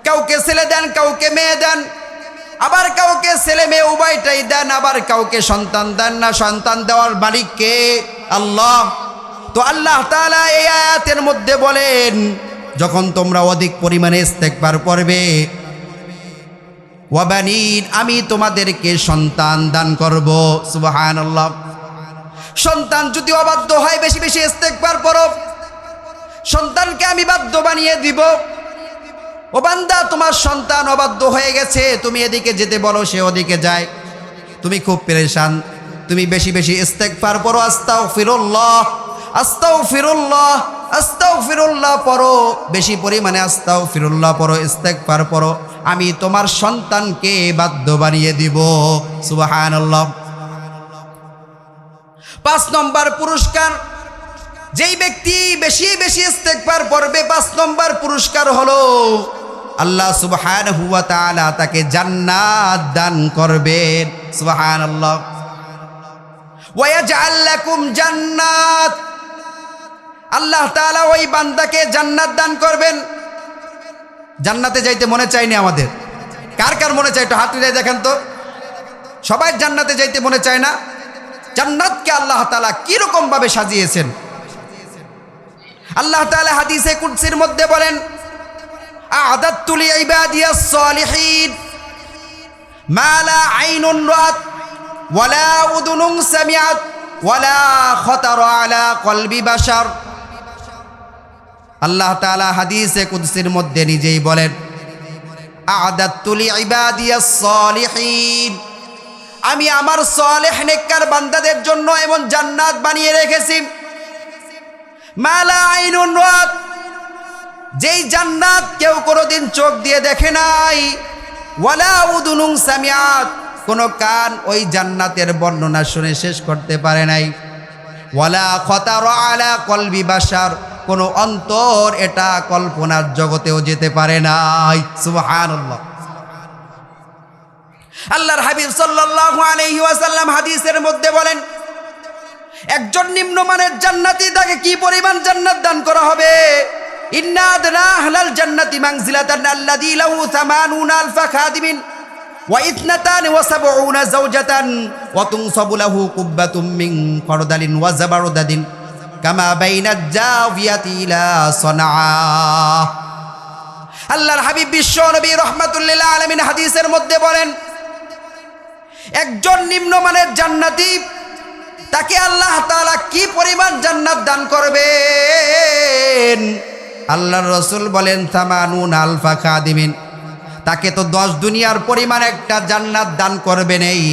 Speaker 1: কাউকে ছেলে দেন, কাউকে মেয়ে দেন, আবার কাউকে ছেলে মেয়ে উভয়টাই দেন, আবার কাউকে সন্তান দেন না। সন্তান দেওয়ার মালিক কে? আল্লাহ। তো আল্লাহ তাআলা এই আয়াতের মধ্যে বলেন যখন তোমরা অধিক পরিমাণে ইস্তেগফার করবে, ওয়াবানিন, আমি তোমাদেরকে সন্তান দান করব। সুবহানাল্লাহ। সন্তান যদি অবাধ্য হয়, বেশি বেশি ইস্তেগফার করো, সন্তানকে আমি বাধ্য বানিয়ে দিব। ও বান্দা, তোমার সন্তান অবাধ্য হয়ে গেছে, তুমি এদিকে যেতে বলো সে ওদিকে যায়, তুমি খুব পেরেশান, তুমি বেশি বেশি ইস্তেগফার পড়ো, আস্তাগফিরুল্লাহ আস্তাগফিরুল্লাহ আস্তাগফিরুল্লাহ পড়ো, বেশি পরিমাণে আস্তাগফিরুল্লাহ পড়ো, ইস্তেগফার পড়ো, আমি তোমার সন্তানকে বাধ্য বানিয়ে দিব। সুবহানাল্লাহ। 5 নম্বর পুরস্কার, যেই ব্যক্তি বেশি বেশি ইস্তেগফার পড়বে, 5 নম্বর পুরস্কার হলো আল্লাহ সুবহানাহু ওয়া তাআলা তাকে জান্নাত দান করবেন। সুবহানাল্লাহ। ওয়া ইয়াজআল লাকুম জান্নাত, আল্লাহ তাআলা ওই বান্দাকে জান্নাত দান করবেন। জান্নাতে যাইতে মনে চায়নি আমাদের? কার কার মনে চায়? একটু হাত তুলে দেখেন তো। সবাই জান্নাতে যাইতে মনে চায় না? জান্নাতকে আল্লাহ তাআলা কিরকম ভাবে সাজিয়েছেন। আল্লাহ তাআলা হাদিসে কুদসির মধ্যে বলেন আ'দাততু লিইবাদিয়াস সালিহিন মা লা আইনুন রাআত ওয়ালা উযুনুন সামিআত ওয়ালা খাতারা আলা কলবি বাশার। আল্লাহ তাআলা হাদিসে কুদসির মধ্যে নিজেই বলেন আ'দাততু লিইবাদিয়াস সালিহিন, আমি আমার সালেহ নেককার বান্দাদের জন্য এমন জান্নাত বানিয়ে রেখেছি, মালা আইনুন রাত, যেই জান্নাত কেউ কোনোদিন চোখ দিয়ে দেখে নাই, ওয়ালা উদুনুন সামিআত, কোনো কান ওই জান্নাতের বর্ণনা শুনে শেষ করতে পারে নাই, ওয়ালা খাতারা আলা কলবি বাশার, কোনো অন্তর এটা কল্পনার জগতেও যেতে পারে নাই। সুবহানাল্লাহ। আল্লাহর হাবিব সাল্লাল্লাহু আলাইহি ওয়াসাল্লাম হাদিসের মধ্যে বলেন, একজন নিম্নমানের জান্নাতি তাকে কি পরিমাণ জান্নাত দান করা হবে? ইন্না আদনা আহলাল জান্নাতি মানজিলাতান আল্লাযী লাহু ৮০,০০০ খাদিমিন ওয়া ৭২ যাওজাতান ওয়া তুনসাবু লাহু কুব্বাতুম মিন খরদালিন ওয়া জাবারদাদিন কামা বাইনাজ জাওয়াতি ইলা সানআ। আল্লাহর হাবিব বিশ্ব নবী রাহমাতুল লিল আলামিন হাদিসের মধ্যে বলেন, একজন নিম্নমানের জান্নাতি তাকে আল্লাহ তাআলা কি পরিমাণ জান্নাত দান করবেন? আল্লাহর রাসূল বলেন ৮০,০০০ খাদিমিন, তাকে তো 10 দুনিয়ার পরিমাণ একটা জান্নাত দান করবেন। এই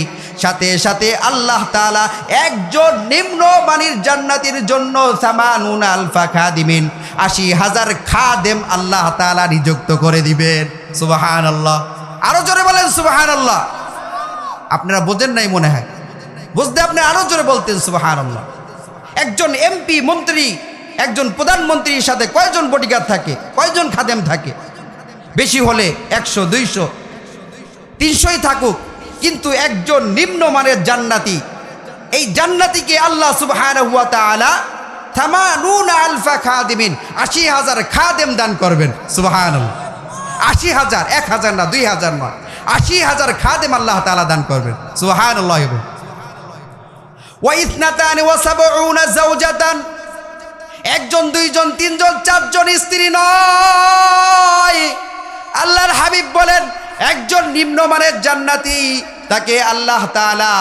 Speaker 1: সাথে সাথে আল্লাহ তাআলা একজন নিম্নমানের জান্নাতির জন্য ৮০,০০০ খাদিমিন ৮০,০০০ খাদেম আল্লাহ তাআলা নিযুক্ত করে দিবেন। সুবহানাল্লাহ। আরো জোরে বলেন সুবহানাল্লাহ। আপনারা বোঝেন নাই মনে হয়, বুঝতে আপনি আরো জোরে বলতেন সুবহানাল্লাহ। একজন এমপি মন্ত্রী, একজন প্রধানমন্ত্রীর সাথে কয়জন বডিগার্ড থাকে, কয়জন খাদেম থাকে? বেশি হলে ১০০, ২০০, ৩০০ই থাকুক, কিন্তু একজন নিম্নমানের জান্নাতি, এই জান্নাতিকে আল্লাহ সুবহানাহু ওয়া তাআলা ৮০,০০০ খাদিমিন ৮০,০০০ খাদেম দান করবেন। সুবহানাল্লাহ। ৮০,০০০, ১,০০০ না, ২,০০০ না, ৮০,০০০ খাদেম আল্লাহ তাআলা দান করবেন। সুবহানাল্লাহ। ওয়া ৭২ যাওজাতান, একজন, দুইজন, তিনজন, চারজন স্ত্রী নয়। আল্লাহর হাবিব বলেন, একজন নিম্নমানের জান্নাতি তাকে আল্লাহ তাআলা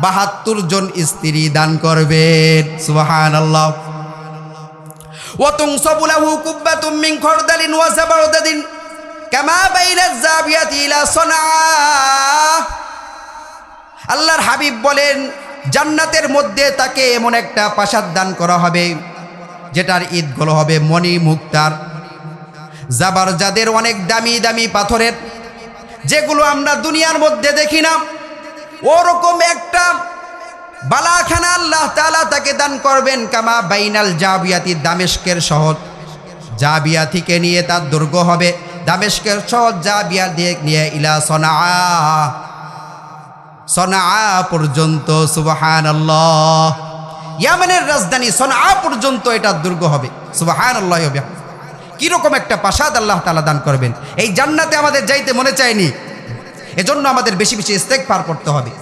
Speaker 1: ৭২ জন স্ত্রী দান করবেন। সুবহানাল্লাহ। ওয়া তুনসাবু লাহু কুব্বাতুম মিন খরদালিন ওয়া জাবারদাদিন কামা বাইনাজ জাবিয়াতি ইলা সানআ। আল্লাহর হাবিব বলেন, জান্নাতের মধ্যে তাকে এমন একটা প্রাসাদ দান করা হবে যেটার ঈদগুলো হবে মণি মুক্তার, জাবারজাদের অনেক দামি দামি পাথরের, যেগুলো আমরা দুনিয়ার মধ্যে দেখি না। ওরকম একটা বালাখানা আল্লাহ তাআলা তাকে দান করবেন। কামা বাইনাল জাবিয়াতি, দামেস্কের শহর জাবিয়া থেকে নিয়ে তার দুর্গ হবে দামেস্কের শহর জাবিয়া দিয়ে নিয়ে ইলা সানআ, সানআ পর্যন্ত। সুবহানাল্লাহ। ইয়ামানের রাজধানী সানআ পর্যন্ত এটা দুর্গ হবে। সুবহানাল্লাহ। কিরকম একটা প্রাসাদ আল্লাহ তাআলা দান করবেন। এই জান্নাতে আমাদের যাইতে মনে চায়নি, এজন্য আমাদের বেশি বেশি ইস্তেগফার করতে হবে।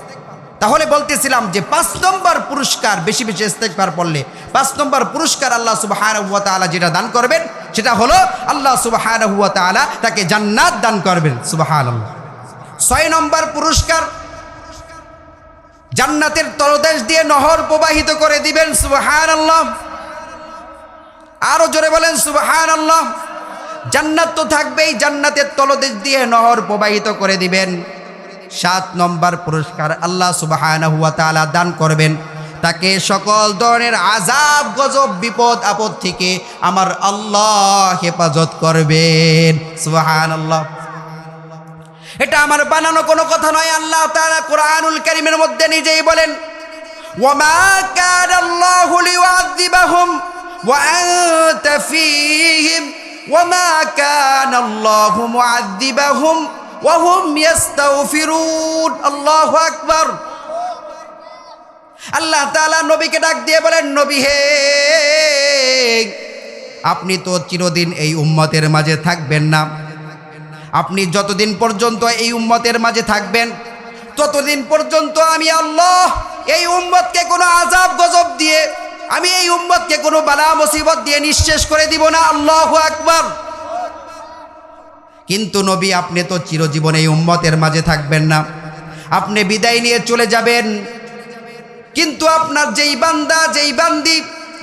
Speaker 1: তাহলে বলতেছিলাম যে ৫ নম্বর পুরস্কার, বেশি বেশি ইস্তেগফার পড়লে ৫ নম্বর পুরস্কার আল্লাহ সুবহানাহু ওয়া তাআলা যেটা দান করবেন সেটা হলো আল্লাহ সুবহানাহু ওয়া তাআলা তাকে জান্নাত দান করবেন। সুবহানাল্লাহ। ৬ নম্বর পুরস্কার, জান্নাতের তলদেশ দিয়ে নহর প্রবাহিত করে দিবেন। সুবহানাল্লাহ। আরো জোরে বলেন সুবহানাল্লাহ। জান্নাত তো থাকবেই, জান্নাতের তলদেশ দিয়ে নহর প্রবাহিত করে দিবেন। ৭ নম্বর পুরস্কার, আল্লাহ সুবহানাহু ওয়া তাআলা দান করবেন তাকে সকল ধরনের আযাব, গজব, বিপদ আপদ থেকে আমার আল্লাহ হেফাজত করবেন। সুবহানাল্লাহ। এটা আমার বানানো কোনো কথা নয়। আল্লাহ তাআলা কুরআনুল কারীমের মধ্যে নিজেই বলেন, ওয়ামা কানাল্লাহু লিউআযিবাহুম ওয়া আনতা ফীহিম ওয়ামা কানাল্লাহু মুআযিবাহুম ওয়া হুম ইস্তাগফিরুন। আল্লাহু আকবার। আল্লাহ তাআলা নবীকে ডাক দিয়ে বলেন, নবী হে, আপনি তো চিরদিন এই উম্মতের মাঝে থাকবেন না। আপনি যতদিন পর্যন্ত এই উম্মতের মাঝে থাকবেন ততদিন পর্যন্ত আমি আল্লাহ এই উম্মতকে কোনো আযাব গজব দিয়ে, আমি এই উম্মতকে কোনো বালা মুসিবত দিয়ে নিঃশেষ করে দিব না। আল্লাহু আকবার। কিন্তু নবী, আপনি তো চিরজীবন এই উম্মতের মাঝে থাকবেন না, আপনি বিদায় নিয়ে চলে যাবেন। কিন্তু আপনার যেই বান্দা, যেই বান্দি,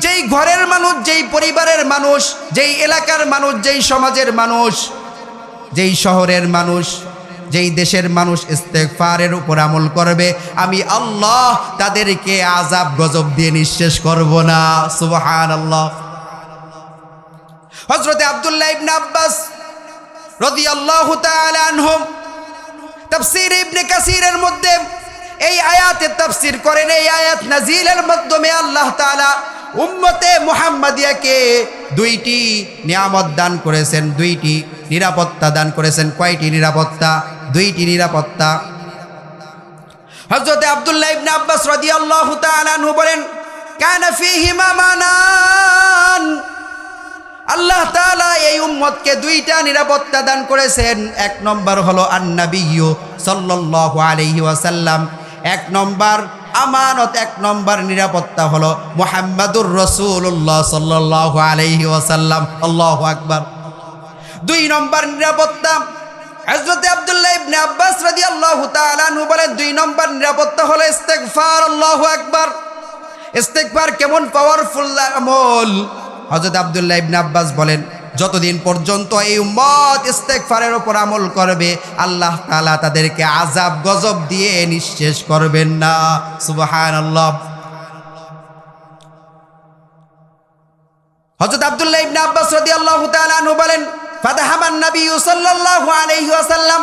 Speaker 1: যেই ঘরের মানুষ, যেই পরিবারের মানুষ, যেই এলাকার মানুষ, যেই সমাজের মানুষ, যেই শহরের মানুষ যেই দেশের মানুষ ইস্তেগফারের উপর আমল করবে, আমি আল্লাহ তাদেরকে আযাব গজব দিয়ে নিঃশেষ করব না। সুবহানাল্লাহ। হযরতে আব্দুল্লাহ ইবনে আব্বাস রাদিয়াল্লাহু তাআলা আনহুম তাফসীর ইবনে কাসীরের মধ্যে এই আয়াতের তাফসীর করেন। এই আয়াত নাজিলের মাধ্যমে আল্লাহ তাআলা উম্মতে মুহাম্মাদিয়াকে দুইটি নিয়ামত দান করেছেন, দুইটি নিরাপত্তা দান করেছেন। কয়টি নিরাপত্তা? দুইটি নিরাপত্তা। হযরতে আব্দুল্লাহ ইবনে আব্বাস রাদিয়াল্লাহু তাআলা আনহু বলেন, কানা ফীহিমা মানান, আল্লাহ তাআলা এই উম্মতকে দুইটা নিরাপত্তা দান করেছেন। এক নম্বর হলো আন-নবিয়্যু সাল্লাল্লাহু আলাইহি ওয়াসাল্লাম, এক নম্বর আমানত, এক নম্বর নিরাপত্তা হলো মুহাম্মাদুর রাসূলুল্লাহ সাল্লাল্লাহু আলাইহি ওয়াসাল্লাম। আল্লাহু আকবার। দুই নম্বর নিরাপত্তা, হযরতে আব্দুল্লাহ ইবনে আব্বাস রাদিয়াল্লাহু তাআলা আনহু বলেন, দুই নম্বর নিরাপত্তা হলো ইস্তেগফার। আল্লাহু আকবার। ইস্তেগফার কেমন পাওয়ারফুল আমল! হযরত আব্দুল্লাহ ইবনে আব্বাস বলেন, যতদিন পর্যন্ত এই উম্মত ইস্তেগফারের উপর আমল করবে, আল্লাহ তাআলা তাদেরকে আযাব গজব দিয়ে নিঃশেষ করবেন না। সুবহানাল্লাহ। হযরত আব্দুল্লাহ ইবনে আব্বাস রাদিয়াল্লাহু তাআলা আনহু বলেন, ফাদাহামান নবিয়্যু সাল্লাল্লাহু আলাইহি ওয়াসাল্লাম,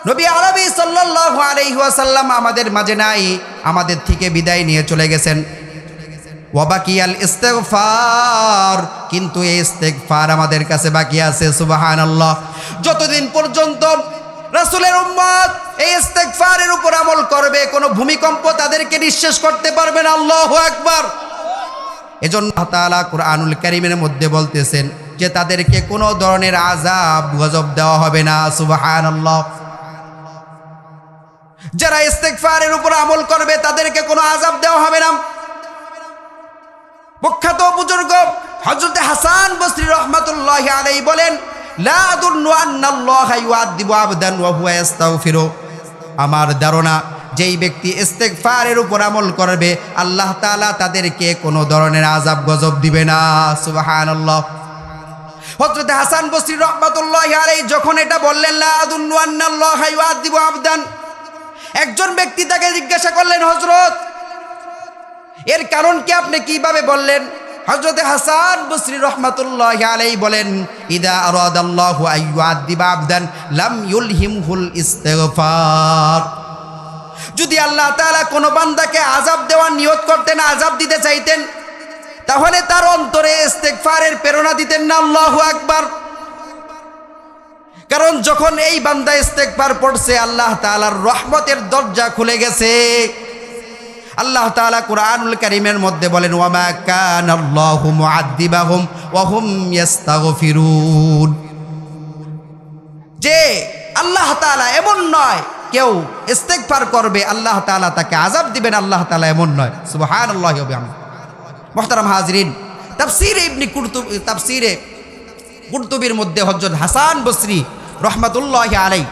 Speaker 1: নবী আরবি সাল্লাল্লাহু আলাইহি ওয়াসাল্লাম আমাদের মাঝে নাই, আমাদের থেকে বিদায় নিয়ে চলে গেছেন। ওয়াবাকিয়াল ইস্তেগফার, কিন্তু এই ইস্তেগফার আমাদের কাছে বাকি আছে। সুবহানাল্লাহ। যতদিন পর্যন্ত রাসূলের উম্মত এই ইস্তেগফারের উপর আমল করবে, কোনো ভূমিকম্প তাদেরকে নিঃশেষ করতে পারবে না। আল্লাহু আকবার। এজন্য আল্লাহ তাআলা কুরআনুল কারীমের মধ্যে বলতেছেন যে তাদেরকে কোনো ধরনের আযাব গজব দেওয়া হবে না। সুবহানাল্লাহ। যারা ইস্তেগফারের উপর আমল করবে তাদেরকে কোনো আযাব দেওয়া হবে না। প্রখ্যাত বুজুর্গ হযরত হাসান বসরি রাহমাতুল্লাহি আলাইহি বলেন, লা আযুন্নু আন্নাল্লাহা ইউআযযিবু আবদান ওয়া হুয়া ইস্তাগফিরু, আমার ধারণা যেই ব্যক্তি ইস্তেগফারের উপর আমল করবে, আল্লাহ তাআলা তাদেরকে কোনো ধরনের আযাব গজব দিবে না। সুবহানাল্লাহ। হযরত হাসান বসরি রাহমাতুল্লাহি আলাইহি যখন এটা বললেন, লা আযুন্নু আন্নাল্লাহা ইউআযযিবু আবদান, একজন ব্যক্তি তাকে জিজ্ঞাসা করলেন, হযরত এর কারণ কি, আপনি কিভাবে বললেন? হযরত হাসান বসরি রাহমাতুল্লাহি আলাইহি বলেন, ইদা আরাদাল্লাহু আইয়ুআযযিবা আবদান লাম ইউলহিমহুল ইস্তিগফার, যদি আল্লাহ তাআলা কোনো বান্দাকে আযাব দেওয়ার নিয়ত করতেন, আযাব দিতে চাইতেন, তাহলে তার অন্তরে ইস্তিগফারের প্রেরণা দিতেন না। আল্লাহু আকবার। কারণ যখন এই বান্দা ইস্তিগফার পড়ছে, আল্লাহ তাআলার রহমতের দরজা খুলে গেছে। আল্লাহ তাআলা কুরআনুল কারীমের মধ্যে বলেন, ওয়া মা কানাল্লাহু মুআযযিবাহুম ওয়া হুম ইস্তাগফিরুন, যে আল্লাহ তাআলা এমন নয় কেউ ইস্তেগফার করবে আল্লাহ তাআলা তাকে আযাব দিবেন, আল্লাহ তাআলা এমন নয়। সুবহানাল্লাহি ওয়া বিহামদিহি। মুহতারাম হাজরিন, তাফসীরে কুরতুবীর মধ্যে হযরত হাসান বসরি রাহমাতুল্লাহি আলাইহি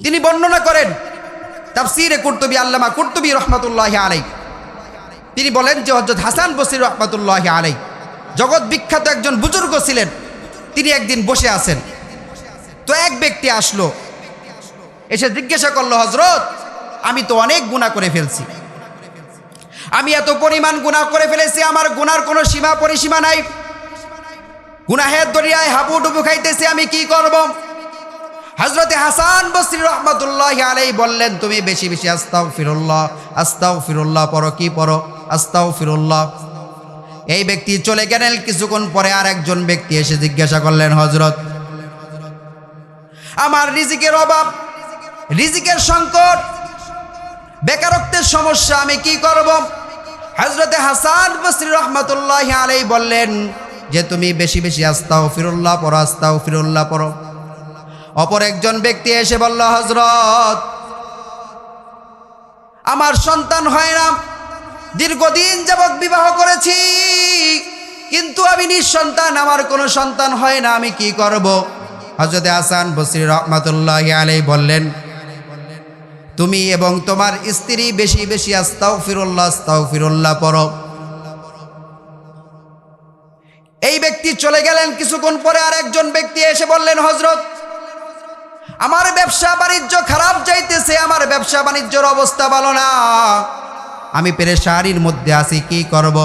Speaker 1: তিনি বর্ণনা করেন, তাফসীরে কুরতুবী, আল্লামা কুরতুবী রাহমাতুল্লাহি আলাইহি তিনি বলেন যে হযরত হাসান বসরি রাহমাতুল্লাহি আলাইহি জগৎ বিখ্যাত একজন বুজুর্গ ছিলেন। তিনি একদিন বসে আছেন, তো এক ব্যক্তি আসলো, এসে জিজ্ঞাসা করলো, হযরত আমি তো অনেক গুনাহ করে ফেলছি, আমি এত পরিমাণ গুনাহ করে ফেলেছি, আমার গুনার কোনো সীমা পরিসীমা নাই, গুনাহের দরিয়ায় হাবুডুবু খাইতেছি, আমি কি করব? হযরত হাসান বসরি রাহমাতুল্লাহি আলাইহি বললেন, তুমি বেশি বেশি আস্তাগফিরুল্লাহ আস্তাগফিরুল্লাহ পড়ো। কি পড়ো? আস্তাগফিরুল্লাহ। এই ব্যক্তি চলে গেলেন। কিছুক্ষণ পরে আর একজন ব্যক্তি এসে জিজ্ঞাসা করলেন, হযরত আমার রিজিকের অভাব, রিজিকের সংকট, বেকারত্বের সমস্যা, আমি কি করব? হযরত হাসান বসরি রাহমাতুল্লাহি আলাইহি বললেন যে তুমি বেশি বেশি আস্তাগফিরুল্লাহ পড়ো, আস্তাগফিরুল্লাহ পড়ো। অপর একজন ব্যক্তি এসে বলল, হযরত আমার সন্তান হয় না, দীর্ঘদিন যাবত বিবাহ করেছি, কিন্তু আমি নিঃসন্তান, আমার কোনো সন্তান হয় না, আমি কি করব? হযরত হাসান বসরি রাহমাতুল্লাহি আলাইহি বললেন, তুমি এবং তোমার স্ত্রী বেশি বেশি আস্তাগফিরুল্লাহ আস্তাগফিরুল্লাহ পড়ো। এই ব্যক্তি চলে গেলেন। কিছুক্ষণ পরে আর একজন ব্যক্তি এসে বললেন, হযরত আমার ব্যবসা বাণিজ্য খারাপ যাইতেছে, আমার ব্যবসা বাণিজ্যর অবস্থা ভালো না, আমি পেরেশানির মধ্যে আছি, কি করব?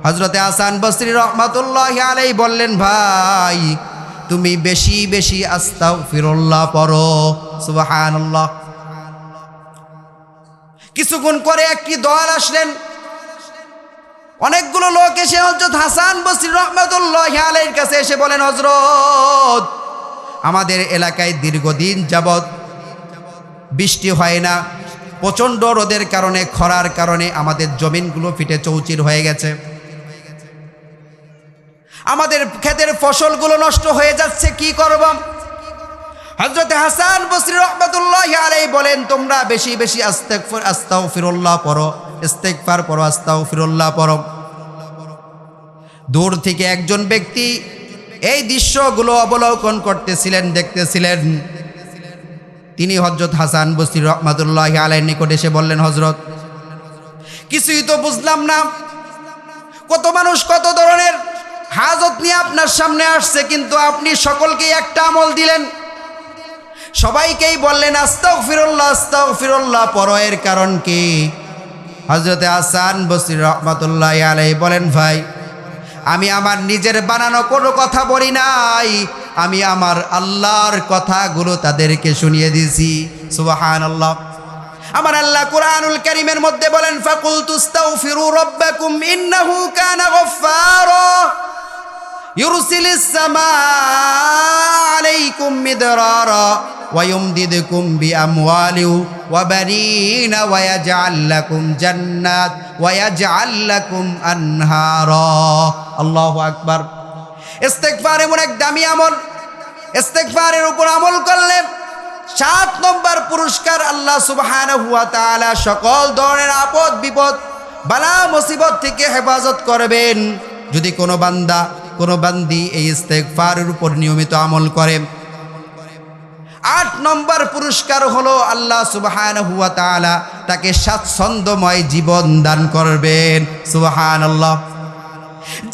Speaker 1: হযরতে হাসান বসরি রাহমাতুল্লাহি আলাইহি বললেন, ভাই তুমি বেশি বেশি আস্তাগফিরুল্লাহ পড়ো। সুবহানাল্লাহ। কিছুক্ষণ পরে একটি দল আসলেন, অনেকগুলো লোক এসে হযরত হাসান বসরি রাহমাতুল্লাহি আলাইহির কাছে এসে বলেন, হযরত আমাদের এলাকায় দীর্ঘদিন যাবৎ বৃষ্টি হয় না, প্রচণ্ড রোদের কারণে, খরার কারণে আমাদের জমিনগুলো ফিটে চৌচির হয়ে গেছে, আমাদের ক্ষেতের ফসলগুলো নষ্ট হয়ে যাচ্ছে, কি করব? হযরত হাসান বসরি রাহমাতুল্লাহি আলাইহি বলেন, তোমরা বেশি বেশি আস্তাগফিরুল্লাহ পড়ো, ইস্তিগফার পড়ো, আস্তাগফিরুল্লাহ পড়ো। দূর থেকে একজন ব্যক্তি এই দৃশ্যগুলো অবলোকন করতেছিলেন, দেখতেছিলেন। তিনি হযরত হাসান বসরি রাহমাতুল্লাহি আলাইহির নিকট এসে বললেন, হযরত কিছুই তো বুঝলাম না, কত মানুষ কত ধরনের হাজত নিয়ে আপনার সামনে আসছে, কিন্তু আপনি সকলকেই একটা আমল দিলেন, সবাইকেই বললেন আস্তাগফিরুল্লাহ আস্তাগফিরুল্লাহ পড়ো, এর কারণ কি? হযরত হাসান বসরি রাহমাতুল্লাহি আলাইহি বলেন, ভাই আমি আমার নিজের বানানো কোনো কথা বলি নাই, আমি আমার আল্লাহর কথাগুলো তাদেরকে শুনিয়ে দিয়েছি। সুবহানাল্লাহ। আমার আল্লাহ কুরআনুল কারীমের মধ্যে বলেন, ফাকুলতু আস্তাগফিরু রাব্বাকুম ইন্নাহু কানা গফফারা ইউরসিলিস সামাআ আলাইকুম মিদরারা ওয়া ইউমদিদকুম বিআমওয়ালিন ওয়া বানিনা ওয়া ইয়াজআল লাকুম জান্নাত ওয়া ইয়াজআল লাকুম আনহারা। আল্লাহু আকবার। ইস্তিগফার এমন এক দামি আমল, ইস্তিগফারের উপর আমল করলে 7 নম্বর পুরস্কার আল্লাহ সুবহানাহু ওয়া তাআলা সকল ধরনের আপদ বিপদ বালা মুসিবত থেকে হেফাজত করবেন যদি কোনো বান্দা কোনো বান্দি এই ইস্তিগফারের উপর নিয়মিত আমল করে। 8 নম্বর পুরস্কার হলো আল্লাহ সুবহানাহু ওয়া তাআলা তাকে স্বাচ্ছন্দ্যময় জীবন দান করবেন। সুবহানাল্লাহ।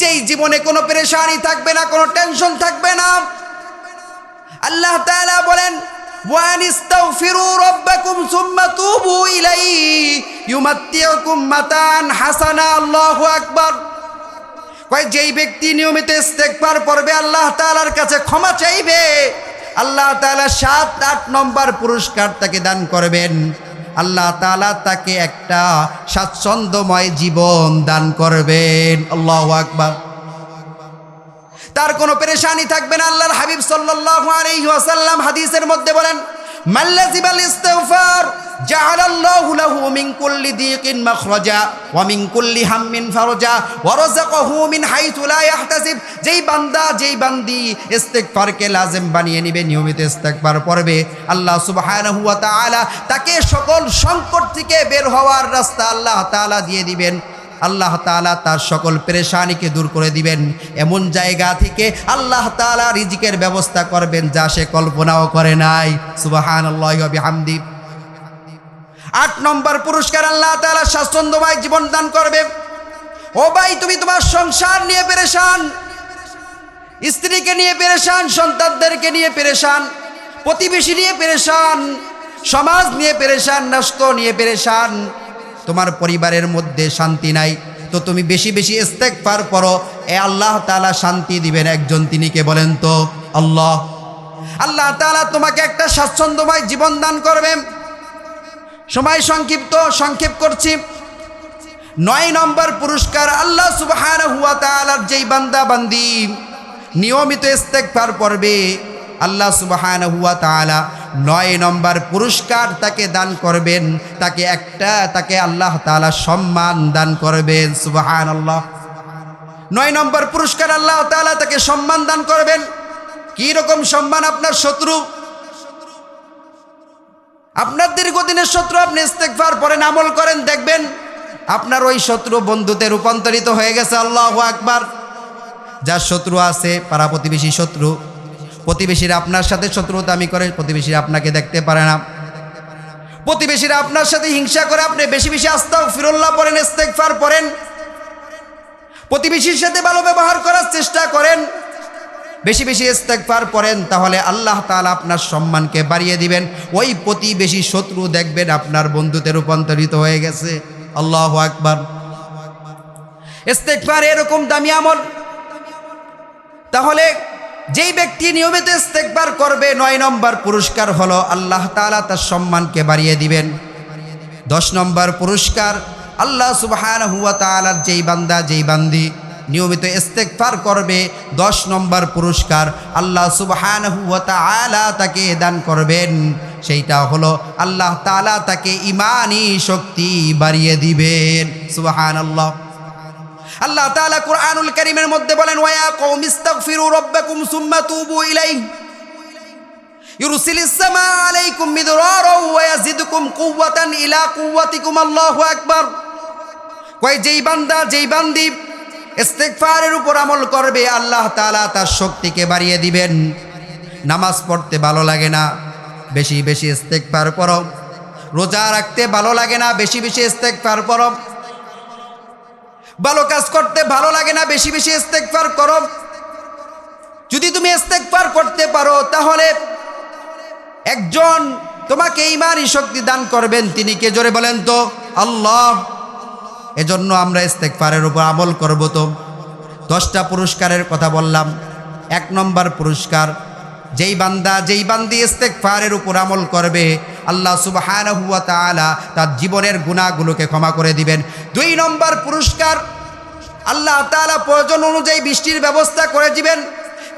Speaker 1: যেই জীবনে কোনো পেরেশানি থাকবে না, কোনো টেনশন থাকবে না, আল্লাহ তাআলা বলেন, ওয়ানিস্তাগফিরু রাব্বাকুম সুম্মা তুবু ইলাইহি ইউমাত্তিউকুম মাতান হাসানা। আল্লাহু আকবার। কয় যেই ব্যক্তি নিয়মিত ইস্তিগফার পড়বে, আল্লাহ তাআলার কাছে ক্ষমা চাইবে, আল্লাহ তাআলা 7-8 নম্বর পুরস্কার তাকে দান করবেন। আল্লাহ তাআলা তাকে একটা স্বাচ্ছন্দ্যময় জীবন দান করবেন। আল্লাহু আকবার। তার কোনো পেরেশানি থাকবে না। আল্লাহর হাবিব সাল্লাল্লাহু আলাইহি ওয়াসাল্লাম হাদিসের মধ্যে বলেন, মাল্লাযিবাল ইস্তিগফার জাআলাল্লাহু লাহু মিন কুল্লি দিকিন মাখরাজা ওয়া মিন কুল্লি হাম্মিন ফারজা ওয়া রাযাকাহু মিন হাইথু লা ইয়াহতাসিব। যেই বান্দা যেই বান্দি ইস্তিগফারকে লাজিম বানিয়ে নেবে, নিয়মিত ইস্তিগফার পড়বে, আল্লাহ সুবহানাহু ওয়া তাআলা তাকে সকল সংকট থেকে বের হওয়ার রাস্তা আল্লাহ তাআলা দিয়ে দিবেন। আল্লাহ তাআলা তার সকল পেরেশানিকে দূর করে দিবেন। এমন জায়গা থেকে আল্লাহ তাআলা রিজিকের ব্যবস্থা করবেন যা সে কল্পনাও করে নাই। সুবহানাল্লাহি ওয়া বিহামদি। 8 নম্বর পুরস্কার আল্লাহ তাআলা স্বাচ্ছন্দ্যময় জীবন দান করবে। ও ভাই, তুমি তোমার সংসার নিয়ে পেরেশান, স্ত্রীকে নিয়ে পেরেশান, সন্তানদেরকে নিয়ে পেরেশান, প্রতিবেশী নিয়ে পেরেশান, সমাজ নিয়ে পেরেশান, রাষ্ট্র নিয়ে পেরেশান, তোমার পরিবারের মধ্যে শান্তি নাই, তো তুমি বেশি বেশি ইস্তিগফার পড়ো, এ আল্লাহ তাআলা শান্তি দিবেন একজন, তিনি কে বলেন তো? আল্লাহ। আল্লাহ তাআলা তোমাকে একটা স্বাচ্ছন্দ্যময় জীবন দান করবেন। সময় সংক্ষেপ করছি। 9 নম্বর পুরস্কার আল্লাহ সুবহানাহু ওয়া তাআলার যেই বান্দা বান্দি নিয়মিত ইস্তিগফার পড়বে, আল্লাহ সুবহানাহু ওয়া তাআলা 9 নম্বর পুরস্কার তাকে দান করবেন। তাকে আল্লাহ তাআলা সম্মান দান করবেন। সুবহানাল্লাহ। 9 নম্বর পুরস্কার আল্লাহ তাআলা তাকে সম্মান দান করবেন। কি রকম সম্মান? আপনার শত্রু, আপনার দীর্ঘদিনের শত্রু, আপনি ইস্তিগফার পড়েন, আমল করেন, দেখবেন আপনার ওই শত্রু বন্ধুতে রূপান্তরিত হয়ে গেছে। আল্লাহু আকবার। যার শত্রু আছে, পাড়া প্রতিবেশী শত্রু, প্রতিবেশীরা আপনার সাথে শত্রুতামি করে, প্রতিবেশীরা আপনাকে দেখতে পারে না, প্রতিবেশীরা আপনার সাথে হিংসা করে, আপনি বেশি বেশি আস্তাগফিরুল্লাহ পড়েন, ইস্তিগফার পড়েন, প্রতিবেশীর সাথে ভালো ব্যবহার করার চেষ্টা করেন, বেশি বেশি ইস্তেগফার পড়েন, তাহলে আল্লাহ তাআলা আপনার সম্মানকে বাড়িয়ে দিবেন। ওই প্রতিবেশী শত্রু দেখবেন আপনার বন্ধুতে রূপান্তরিত হয়ে গেছে। আল্লাহু আকবার। ইস্তেগফার এরকম দামি আমল। তাহলে যেই ব্যক্তি নিয়মিত ইস্তেগফার করবে, 9 নম্বর পুরস্কার হলো আল্লাহ তাআলা তার সম্মানকে বাড়িয়ে দিবেন। 10 নম্বর পুরস্কার, আল্লাহ সুবহানাহু ওয়া তাআলার যেই বান্দা যেই বান্দি নিয়মিত ইস্তেগফার করবে, 10 নম্বর পুরস্কার আল্লাহ সুবহানাহু ওয়া তাআলা তাকে দান করবেন। সেইটা হলো আল্লাহ তাআলা তাকে ঈমানি শক্তি বাড়িয়ে দিবেন। সুবহানাল্লাহ। আল্লাহ তাআলা কুরআনুল কারীমের মধ্যে বলেন, ওয়া ইয়া কওমি ইস্তাগফিরু রাব্বাকুম সুম্মা তুবু ইলাইহি ইউরসিলিস সামা আলাইকুম মিদরারা ওয়া ইয়াজিদুকুম কুওয়াতান ইলা কুওয়াতিকুম। আল্লাহু আকবার। কয় যেই বান্দা যেই বান্দি ইস্তেগফারের উপর আমল করবে, আল্লাহ তাআলা তার শক্তিকে বাড়িয়ে দিবেন। নামাজ পড়তে ভালো লাগে না, বেশি বেশি ইস্তেগফার করো। রোজা রাখতে ভালো লাগে না, বেশি বেশি ইস্তেগফার করো। ভালো কাজ করতে ভালো লাগে না, বেশি বেশি ইস্তেগফার করো। যদি তুমি ইস্তেগফার করতে পারো, তাহলে একজন তোমাকে ঈমানি শক্তি দান করবেন। তিনি কে? জোরে বলেন তো, আল্লাহ। এজন্য আমরা ইস্তেগফারের উপর আমল করব। তো 10টা পুরস্কারের কথা বললাম। 1 নম্বর পুরস্কার, যেই বান্দা যেই বান্দি ইস্তেগফারের উপর আমল করবে, আল্লাহ সুবহানাহু ওয়া তাআলা তার জীবনের গুনাহগুলোকে ক্ষমা করে দিবেন। 2 নম্বর পুরস্কার, আল্লাহ তাআলা প্রয়োজন অনুযায়ী বৃষ্টির ব্যবস্থা করে দিবেন।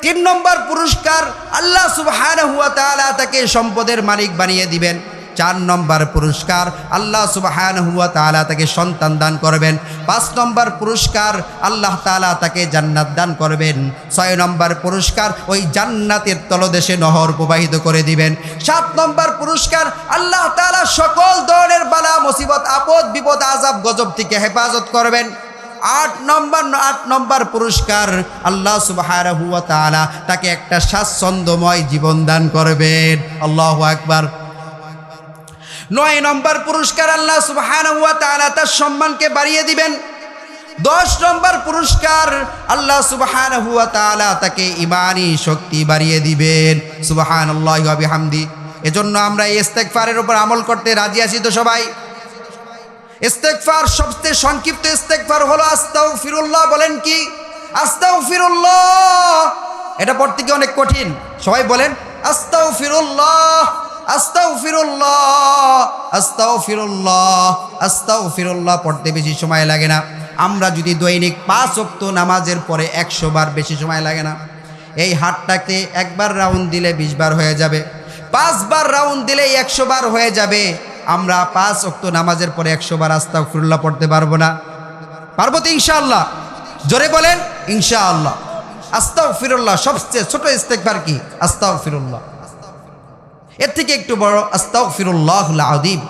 Speaker 1: 3 নম্বর পুরস্কার, আল্লাহ সুবহানাহু ওয়া তাআলা তাকে সম্পদের মালিক বানিয়ে দিবেন। 4 নম্বর পুরস্কার, আল্লাহ সুবহানাহু ওয়া তাআলা তাকে সন্তান দান করবেন। 5 নম্বর পুরস্কার, আল্লাহ তাআলা তাকে জান্নাত দান করবেন। 6 নম্বর পুরস্কার, ওই জান্নাতের তলদেশে নহর প্রবাহিত করে দিবেন। 7 নম্বর পুরস্কার, আল্লাহ তাআলা সকল ধরনের বালা মুসিবত আপদ বিপদ আযাব গজব থেকে হেফাজত করবেন। 8 নম্বর পুরস্কার, আল্লাহ সুবহানাহু ওয়া তাআলা তাকে একটা স্বাচ্ছন্দ্যময় জীবন দান করবেন। আল্লাহু আকবার। 9 নম্বর পুরস্কার, আল্লাহ সুবহানাহু ওয়া তাআলা তার সম্মানকে বাড়িয়ে দিবেন। 10 নম্বর পুরস্কার, আল্লাহ সুবহানাহু ওয়া তাআলা তাকে ঈমানি শক্তি বাড়িয়ে দিবেন। সুবহানাল্লাহি ওয়া বিহামদি। এজন্য আমরা এই ইস্তেগফারের উপর আমল করতে রাজি আছি তো সবাই? ইস্তেগফার সবচেয়ে সংক্ষিপ্ত ইস্তেগফার হলো আস্তাগফিরুল্লাহ। বলেন কি? আস্তাগফিরুল্লাহ। এটা পড়তে কি অনেক কঠিন? সবাই বলেন আস্তাগফিরুল্লাহ, আস্তাগফিরুল্লাহ, আস্তাগফিরুল্লাহ, আস্তাগফিরুল্লাহ। পড়তে বেশি সময় লাগে না। আমরা যদি দৈনিক 5 ওয়াক্ত নামাজের পরে 100 বার, বেশি সময় লাগে না। এই হাতটাকে একবার রাউন্ড দিলে 20 বার হয়ে যাবে। 5 বার রাউন্ড দিলে 100 বার হয়ে যাবে। আমরা 5 ওয়াক্ত নামাজের পরে 100 বার আস্তাগফিরুল্লাহ পড়তে পারবো না? পারবো তো ইনশাআল্লাহ? জোরে বলেন ইনশাআল্লাহ। আস্তাগফিরুল্লাহ সবচেয়ে ছোট ইস্তেগফার কি? আস্তাগফিরুল্লাহ। এর থেকে একটু বড় আস্তাগফিরুল্লাহুল আযীম।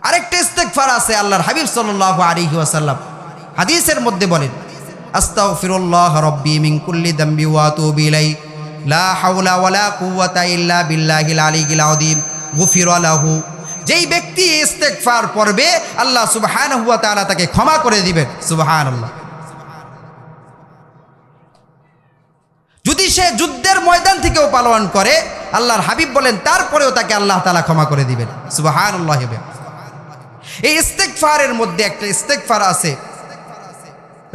Speaker 1: আরেকটা ইস্তেগফার আছে, আল্লাহর হাবিব সাল্লাল্লাহু আলাইহি ওয়াসাল্লাম হাদিসের মধ্যে বলেন, আস্তাগফিরুল্লাহ রাব্বি মিন কুল্লি যামবি ওয়া আতুবু ইলাইহি লা হাওলা ওয়ালা কুওয়াতা ইল্লা বিল্লাহিল আলিয়্যিল আযীম গুফিরা লাহু। যেই ব্যক্তি ইস্তেগফার পড়বে, আল্লাহ সুবহানাহু ওয়া তাআলা তাকে ক্ষমা করে দিবেন। সুবহানাল্লাহ। যদি সে যুদ্ধের ময়দান থেকেও পালন করে, আল্লাহর হাবিব বলেন তারপরেও তাকে আল্লাহ তাআলা ক্ষমা করে দিবেন। সুবহানাল্লাহ। এই ইস্তেগফারের মধ্যে একটা ইস্তেগফার আছে,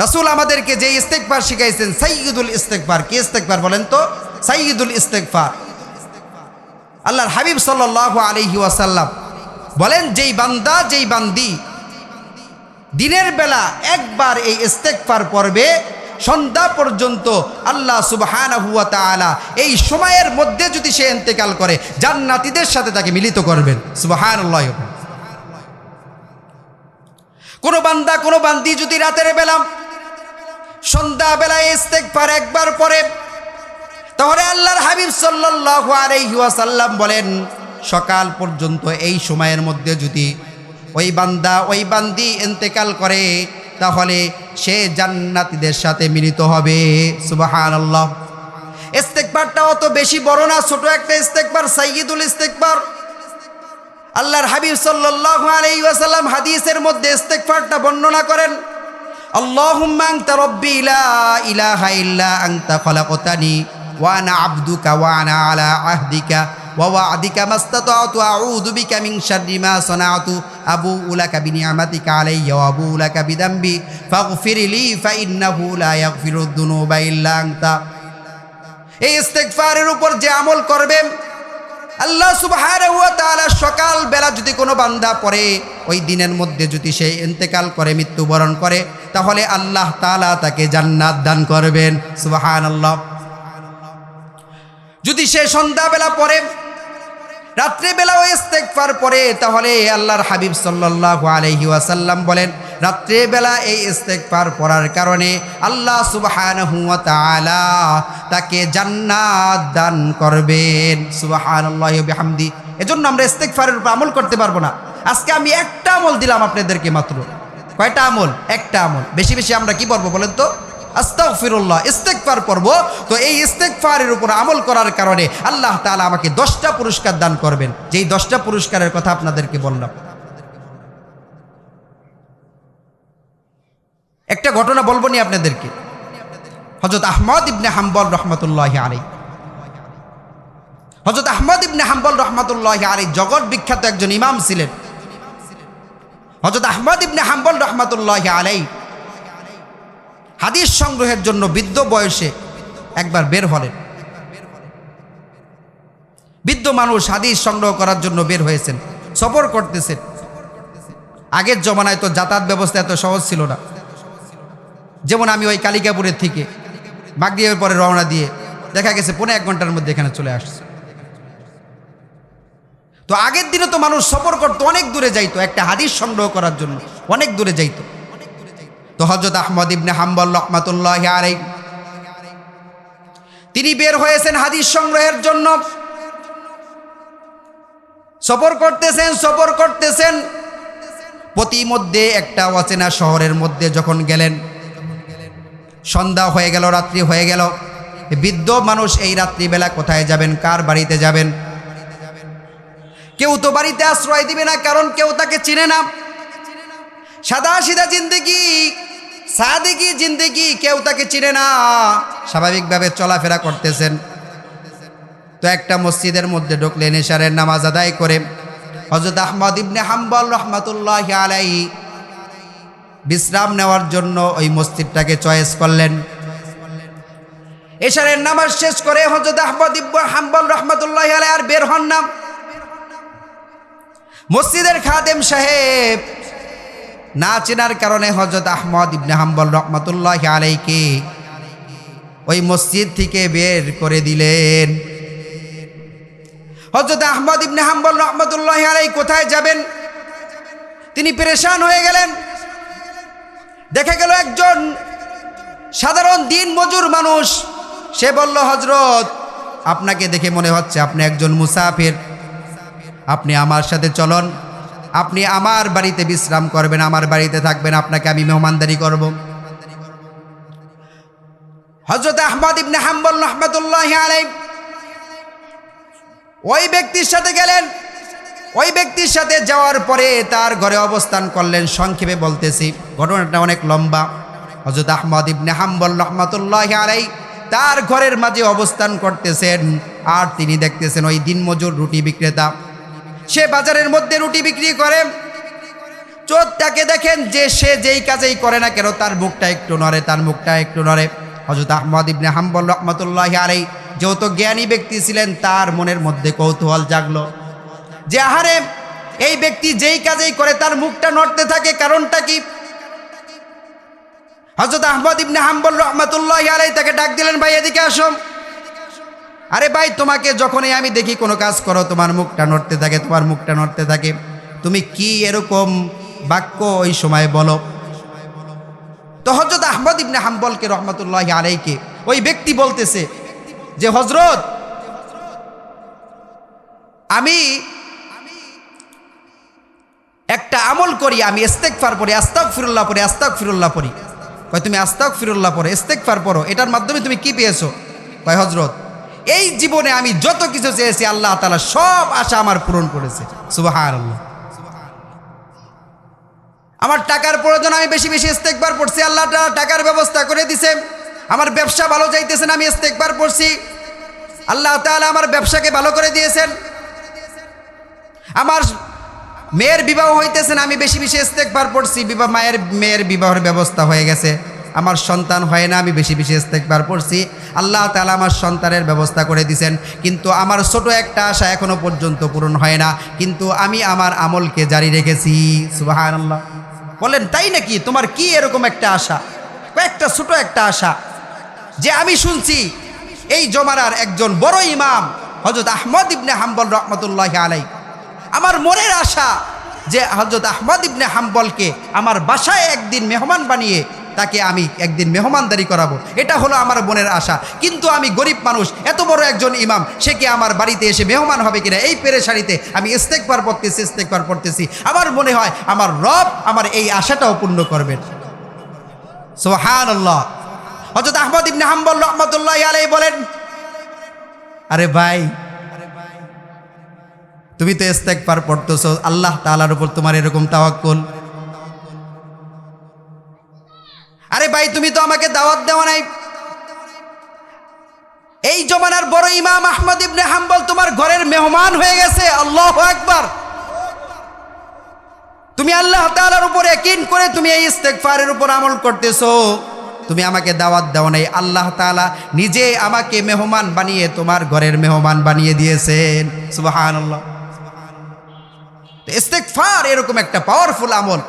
Speaker 1: রাসূল আমাদেরকে যে ইস্তেগফার শিখাইছেন, সাইয়্যিদুল ইস্তেগফার। কি ইস্তেগফার বলেন তো? সাইয়্যিদুল ইস্তেগফার। আল্লাহর হাবিব সাল্লাল্লাহু আলাইহি ওয়াসাল্লাম বলেন, যেই বান্দা যেই বান্দি দিনের বেলা একবার এই ইস্তেগফার পড়বে, সন্ধ্যা পর্যন্ত আল্লাহ সুবহানাহু ওয়া তাআলা এই সময়ের মধ্যে যদি সে ইন্তেকাল করে, জান্নাতীদের সাথে তাকে মিলিত করবেন। সুবহানাল্লাহ। কোন বান্দা কোন বান্দি যদি রাতের বেলা সন্ধ্যা বেলায় ইস্তেগফার একবার পড়ে, তাহলে আল্লাহর হাবিব সাল্লাল্লাহু আলাইহি ওয়াসাল্লাম বলেন, সকাল পর্যন্ত এই সময়ের মধ্যে যদি ওই বান্দা ওই বান্দি ইন্তেকাল করে, তাহলে সে জান্নাতীদের সাথে মিলিত হবে। সুবহানাল্লাহ। ইস্তেগফারটা অত বেশি বড় না, ছোট একটা ইস্তেগফার, সাইয়্যিদুল ইস্তেগফার। আল্লাহর হাবিব সাল্লাল্লাহু আলাইহি ওয়াসাল্লাম হাদিসের মধ্যে ইস্তেগফারটা বর্ণনা করেন, আল্লাহুম্মা আনতা রাব্বি লা ইলাহা ইল্লা আনতা খলাকতানি ওয়া আনা আবদুকা ওয়া আনা আলা আহদিকা ওয়া ওয়া'দিকা মাস্তাতা'তু আউযু বিকা মিন শাররি মা সানা'তু আবু'ু লাকা বিনি'মাতিকা আলাইয়া ওয়া আবু'ু লাকা বিযামবি ফাগফির লি ফা ইন্নাহু লা ইয়াগফিরুদ যুনুবা ইল্লা আনতা। এই ইস্তেগফারের উপর যে আমল করবে, আল্লাহ সুবহানাহু ওয়া তাআলা সকাল বেলা যদি কোনো বান্দা পড়ে, ওই দিনের মধ্যে যদি সে ইন্তেকাল করে, মৃত্যুবরণ করে, তাহলে আল্লাহ তাআলা তাকে জান্নাত দান করবেন। সুবহানাল্লাহ। যদি সে সন্ধ্যাবেলা পড়ে, রাত্রিবেলা ওই ইস্তেগফার পড়ে, তাহলে আল্লাহর হাবিব সাল্লাল্লাহু আলাইহি ওয়াসাল্লাম বলেন, রাত্রিবেলা এই ইস্তেগফার পড়ার কারণে আল্লাহ সুবহানাহু ওয়া তাআলা তাকে জান্নাত দান করবেন। সুবহানাল্লাহি ওয়া বিহামদি। এজন্য আমরা ইস্তেগফারের উপর আমল করতে পারবো না। আজকে আমি একটা আমল দিলাম আপনাদেরকে, মাত্র কয়টা আমল? একটা আমল। বেশি বেশি আমরা কি পড়বো বলেন তো? আস্তাগফিরুল্লাহ, ইস্তেগফার পড়ব। তো এই ইস্তেগফারের উপর আমল করার কারণে আল্লাহ তাআলা আমাকে 10টা পুরস্কার দান করবেন, যেই 10টা পুরস্কারের কথা আপনাদেরকে বললাম। একটা ঘটনা বলবো নি আপনাদেরকে। হযরত আহমদ ইবনে হাম্বল রহমাতুল্লাহি আলাইহি, হযরত আহমদ ইবনে হাম্বল রহমাতুল্লাহি আলাইহি জগৎ বিখ্যাত একজন ইমাম ছিলেন। হযরত আহমদ ইবনে হাম্বল রহমাতুল্লাহি আলাইহি হাদিস সংগ্রহের জন্য বৃদ্ধ বয়সে একবার বের হলেন। বৃদ্ধ মানুষ হাদিস সংগ্রহ করার জন্য বের হয়েছেন, সফর করতেছেন। আগের জমানায় তো যাতায়াত ব্যবস্থা এত সহজ ছিল না। যেমন আমি ওই কালিকাপুরের থেকে মাগরিবের পরে রওনা দিয়ে দেখা গেছে 1.5 ঘন্টার মধ্যে এখানে চলে আসছে। তো আগের দিনে তো মানুষ সফর করতো, অনেক দূরে যাইতো একটা হাদিস সংগ্রহ করার জন্য, অনেক দূরে যাইতো। তো হযরত আহমদ ইবনে হাম্বল রহমাতুল্লাহি আলাইহি তিনি বের হয়েছেন হাদিস সংগ্রহের জন্য। সফর করতেছেন। প্রতিমধ্যে একটা অচেনা শহরের মধ্যে যখন গেলেন, সন্ধ্যা হয়ে গেল, রাত্রি হয়ে গেল। বৃদ্ধ মানুষ এই রাত্রিবেলা কোথায় যাবেন, কার বাড়িতে যাবেন? কেউ তো বাড়িতে আশ্রয় দিবে না, কারণ কেউ তাকে চিনে না। সাদা সিধা জিন্দেগি, সাদেগি জিন্দেগি, কেউ তাকে চিনে না। স্বাভাবিকভাবে চলাফেরা করতেছেন। তো একটা মসজিদের মধ্যে ঢুকলেন, এশারের নামাজ আদায় করে হযরত আহমদ ইবনে হাম্বল রহমাতুল্লাহি আলাইহি বিশ্রাম নেওয়ার জন্য ওই মসজিদটাকে চয়েস করলেন। এশারের নামাজ শেষ করে হযরত আহমদ ইবনে হাম্বল রহমাতুল্লাহি আলাইহি আর বের হন না। মসজিদের খাদেম সাহেব না চেনার কারণে হযরত আহমদ ইবনে হাম্বল রহমাতুল্লাহি আলাইহিকে ওই মসজিদ থেকে বের করে দিলেন। হযরত আহমদ ইবনে হাম্বল রহমাতুল্লাহি আলাইহি কোথায় যাবেন তিনি পেরেশান হয়ে গেলেন। দেখা গেল একজন সাধারণ দিন মজুর মানুষ, সে বলল, হযরত আপনাকে দেখে মনে হচ্ছে আপনি একজন মুসাফির, আপনি আমার সাথে চলুন, আপনি আমার বাড়িতে বিশ্রাম করবেন, আমার বাড়িতে থাকবেন, আপনাকে আমি মেহমানদারি করব। হযরত আহমদ ইবনে হাম্বল রহমাতুল্লাহি আলাইহি ওই ব্যক্তির সাথে গেলেন। ওই ব্যক্তির সাথে যাওয়ার পরে তার ঘরে অবস্থান করলেন। সংক্ষেপে বলতেছি, ঘটনাটা অনেক লম্বা। হযরত আহমদ ইবনে হাম্বল রহমাতুল্লাহি আলাইহি তার ঘরের মাঝে অবস্থান করতেছেন, আর তিনি দেখতেছেন ওই দিনমজুর রুটি বিক্রেতা, সে বাজারের মধ্যে রুটি বিক্রি করে। চোরটাকে দেখেন যে সে যেই কাজেই করে না কেন তার মুখটা একটু নড়ে, তার মুখটা একটু নড়ে। হযরত আহমদ ইবনে হাম্বল রহমাতুল্লাহি আলাইহি যেহেতু জ্ঞানী ব্যক্তি ছিলেন, তার মনের মধ্যে কৌতূহল জাগলো যে আহারে এই ব্যক্তি যেই কাজেই করে তার মুখটা নড়তে থাকে, কারণটা কি? হযরত আহমদ ইবনে হাম্বল রহমাতুল্লাহি আলাইহি তাকে ডাক দিলেন, ভাই এদিকে আসো। আরে ভাই, তোমাকে যখনই আমি দেখি কোনো কাজ করো তোমার মুখটা নড়তে থাকে, তোমার মুখটা নড়তে থাকে, তুমি কি এরকম বাক্য ওই সময় বলো? তো হযরত আহমদ ইবনে হাম্বলকে রহমাতুল্লাহি আলাইহিকে ওই ব্যক্তি বলতেছে যে, হযরত আমি একটা আমল করি, আমি ইস্তেগফার পড়ি, আস্তাগফিরুল্লাহ পড়ি, আস্তাগফিরুল্লাহ পড়ি। কয় তুমি আস্তাগফিরুল্লাহ পড়ো, ইস্তেগফার পড়ো, এটার মাধ্যমে তুমি কি পেয়েছো? কয় হযরত এই জীবনে আমি যত কিছু চেয়েছি আল্লাহ তাআলা সব আশা আমার পূরণ করেছে। সুবহানাল্লাহ। আমার টাকার প্রয়োজন, আমি বেশি বেশি ইস্তেগফার পড়ছি, আল্লাহ তাআলা টাকার ব্যবস্থা করে দিছে। আমার ব্যবসা ভালো যাইতেছে না, আমি ইস্তেগফার পড়ছি, আল্লাহ তাআলা আমার ব্যবসাকে ভালো করে দিয়েছেন। আমার মেয়ের বিবাহ হইতেছে না, আমি বেশি বেশি ইস্তেগফার পড়ছি, মেয়ের বিবাহের ব্যবস্থা হয়ে গেছে। আমার সন্তান হয় না, আমি বেশি বেশি ইস্তেগফার পড়ছি, আল্লাহ তাআলা আমার সন্তানের ব্যবস্থা করে দিয়েছেন। কিন্তু আমার ছোট একটা আশা এখনো পর্যন্ত পূরণ হয় না, কিন্তু আমি আমার আমলকে জারি রেখেছি। সুবহানাল্লাহ। বলেন তাই নাকি? তোমার কি এরকম একটা আশা, কয়েকটা ছোট একটা আশা? যে আমি শুনছি এই জমানার একজন বড় ইমাম হযরত আহমদ ইবনে হাম্বল রাহমাতুল্লাহি আলাইহি, আমার মনের আশা যে হযরত আহমদ ইবনে হাম্বলকে আমার বাসায় একদিন মেহমান বানিয়ে তাকে আমি একদিন মেহমানদারি করাবো, এটা হলো আমার মনের আশা। কিন্তু আমি গরিব মানুষ, এত বড় একজন ইমাম, সে কি আমার বাড়িতে এসে মেহমান হবে কিনা, এই পেরেশানিতে আমি ইস্তেগফার পড়তেছি। আমার মনে হয় আমার রব আমার এই আশাটাও পূর্ণ করবেন। সুবহানাল্লাহ। হযরত আহমদ ইবনে হাম্বল রাহমাতুল্লাহি আলাইহি বলেন, আরে ভাই, তুমি তো ইস্তেগফার পড়তেছো, আল্লাহ তাআলার উপর তোমার এরকম তাওয়াক্কুল। আরে ভাই, তুমি তো আমাকে দাওয়াত দেওয়া নাই। এই জমানার বড় ইমাম আহমদ ইবনে হাম্বল তোমার ঘরের মেহমান হয়ে গেছে। আল্লাহু আকবার। তুমি আল্লাহ তাআলার উপর ইয়াকিন করে তুমি এই ইস্তেগফারের উপর আমল করতেছো, তুমি আমাকে দাওয়াত দাও নাই। আল্লাহ তাআলা নিজে আমাকে মেহমান বানিয়ে তোমার ঘরের মেহমান বানিয়ে দিয়েছেন। সুবহানাল্লাহ। ইস্তেগফার এরকম একটা পাওয়ারফুল আমল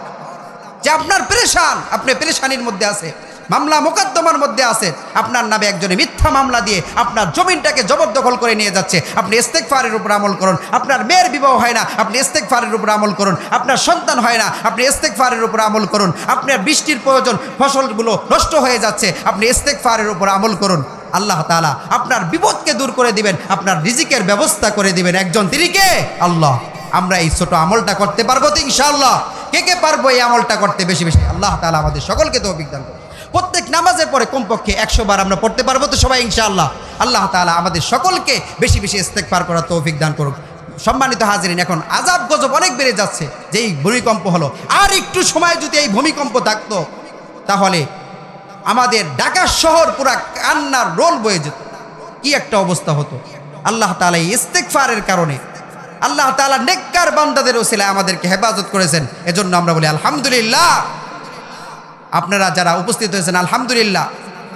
Speaker 1: যে আপনার পেরেশান, আপনি পেরেশানির মধ্যে আছে, মামলা মোকদ্দমার মধ্যে আছে, আপনার নামে একজনে মিথ্যা মামলা দিয়ে আপনার জমিনটাকে জবরদখল করে নিয়ে যাচ্ছে, আপনি ইস্তেগফারের উপর আমল করুন। আপনার মেয়ের বিবাহ হয় না, আপনি ইস্তেগফারের উপর আমল করুন। আপনার সন্তান হয় না, আপনি ইস্তেগফারের উপর আমল করুন। আপনার বৃষ্টির প্রয়োজন, ফসলগুলো নষ্ট হয়ে যাচ্ছে, আপনি ইস্তেগফারের উপর আমল করুন। আল্লাহ তাআলা আপনার বিপদকে দূর করে দিবেন, আপনার রিজিকের ব্যবস্থা করে দিবেন। একজন, তিনি কে? আল্লাহ। আমরা এই ছোট আমলটা করতে পারবো তো ইনশাআল্লাহ? কে কে পারবো এই আমলটা করতে বেশি বেশি? আল্লাহ তাআলা আমাদের সকলকে তৌফিক দান করুন। প্রত্যেক নামাজের পরে কমপক্ষে 100 বার আমরা পড়তে পারবো তো সবাই ইনশাআল্লাহ? আল্লাহ তাআলা আমাদের সকলকে বেশি বেশি ইস্তেগফার করার তৌফিক দান করুন। সম্মানিত হাজিরিন, এখন আযাব গজব অনেক বেড়ে যাচ্ছে। যেই ভূমিকম্প হলো, আর একটু সময় যদি এই ভূমিকম্প থাকতো তাহলে আমাদের ঢাকা শহর পুরা কান্নার রোল বয়ে যেত। কি একটা অবস্থা হতো। আল্লাহ তাআলা এই ইস্তেগফারের কারণে আল্লাহ তাআলা নেককার বান্দাদের ওসিলায় আমাদেরকে হেফাজত করেছেন। এজন্য আমরা বলি আলহামদুলিল্লাহ। আপনারা যারা উপস্থিত হয়েছেন আলহামদুলিল্লাহ,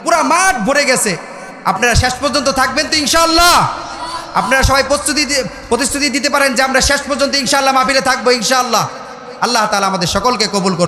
Speaker 1: পুরা মাঠ ভরে গেছে। আপনারা শেষ পর্যন্ত থাকবেন তো ইনশাআল্লাহ? আপনারা সবাই প্রতিশ্রুতি দিতে পারেন যে আমরা শেষ পর্যন্ত ইনশাআল্লাহ মাহফিলে থাকবো ইনশাআল্লাহ? আল্লাহ তাআলা আমাদের সকলকে কবুল করুন।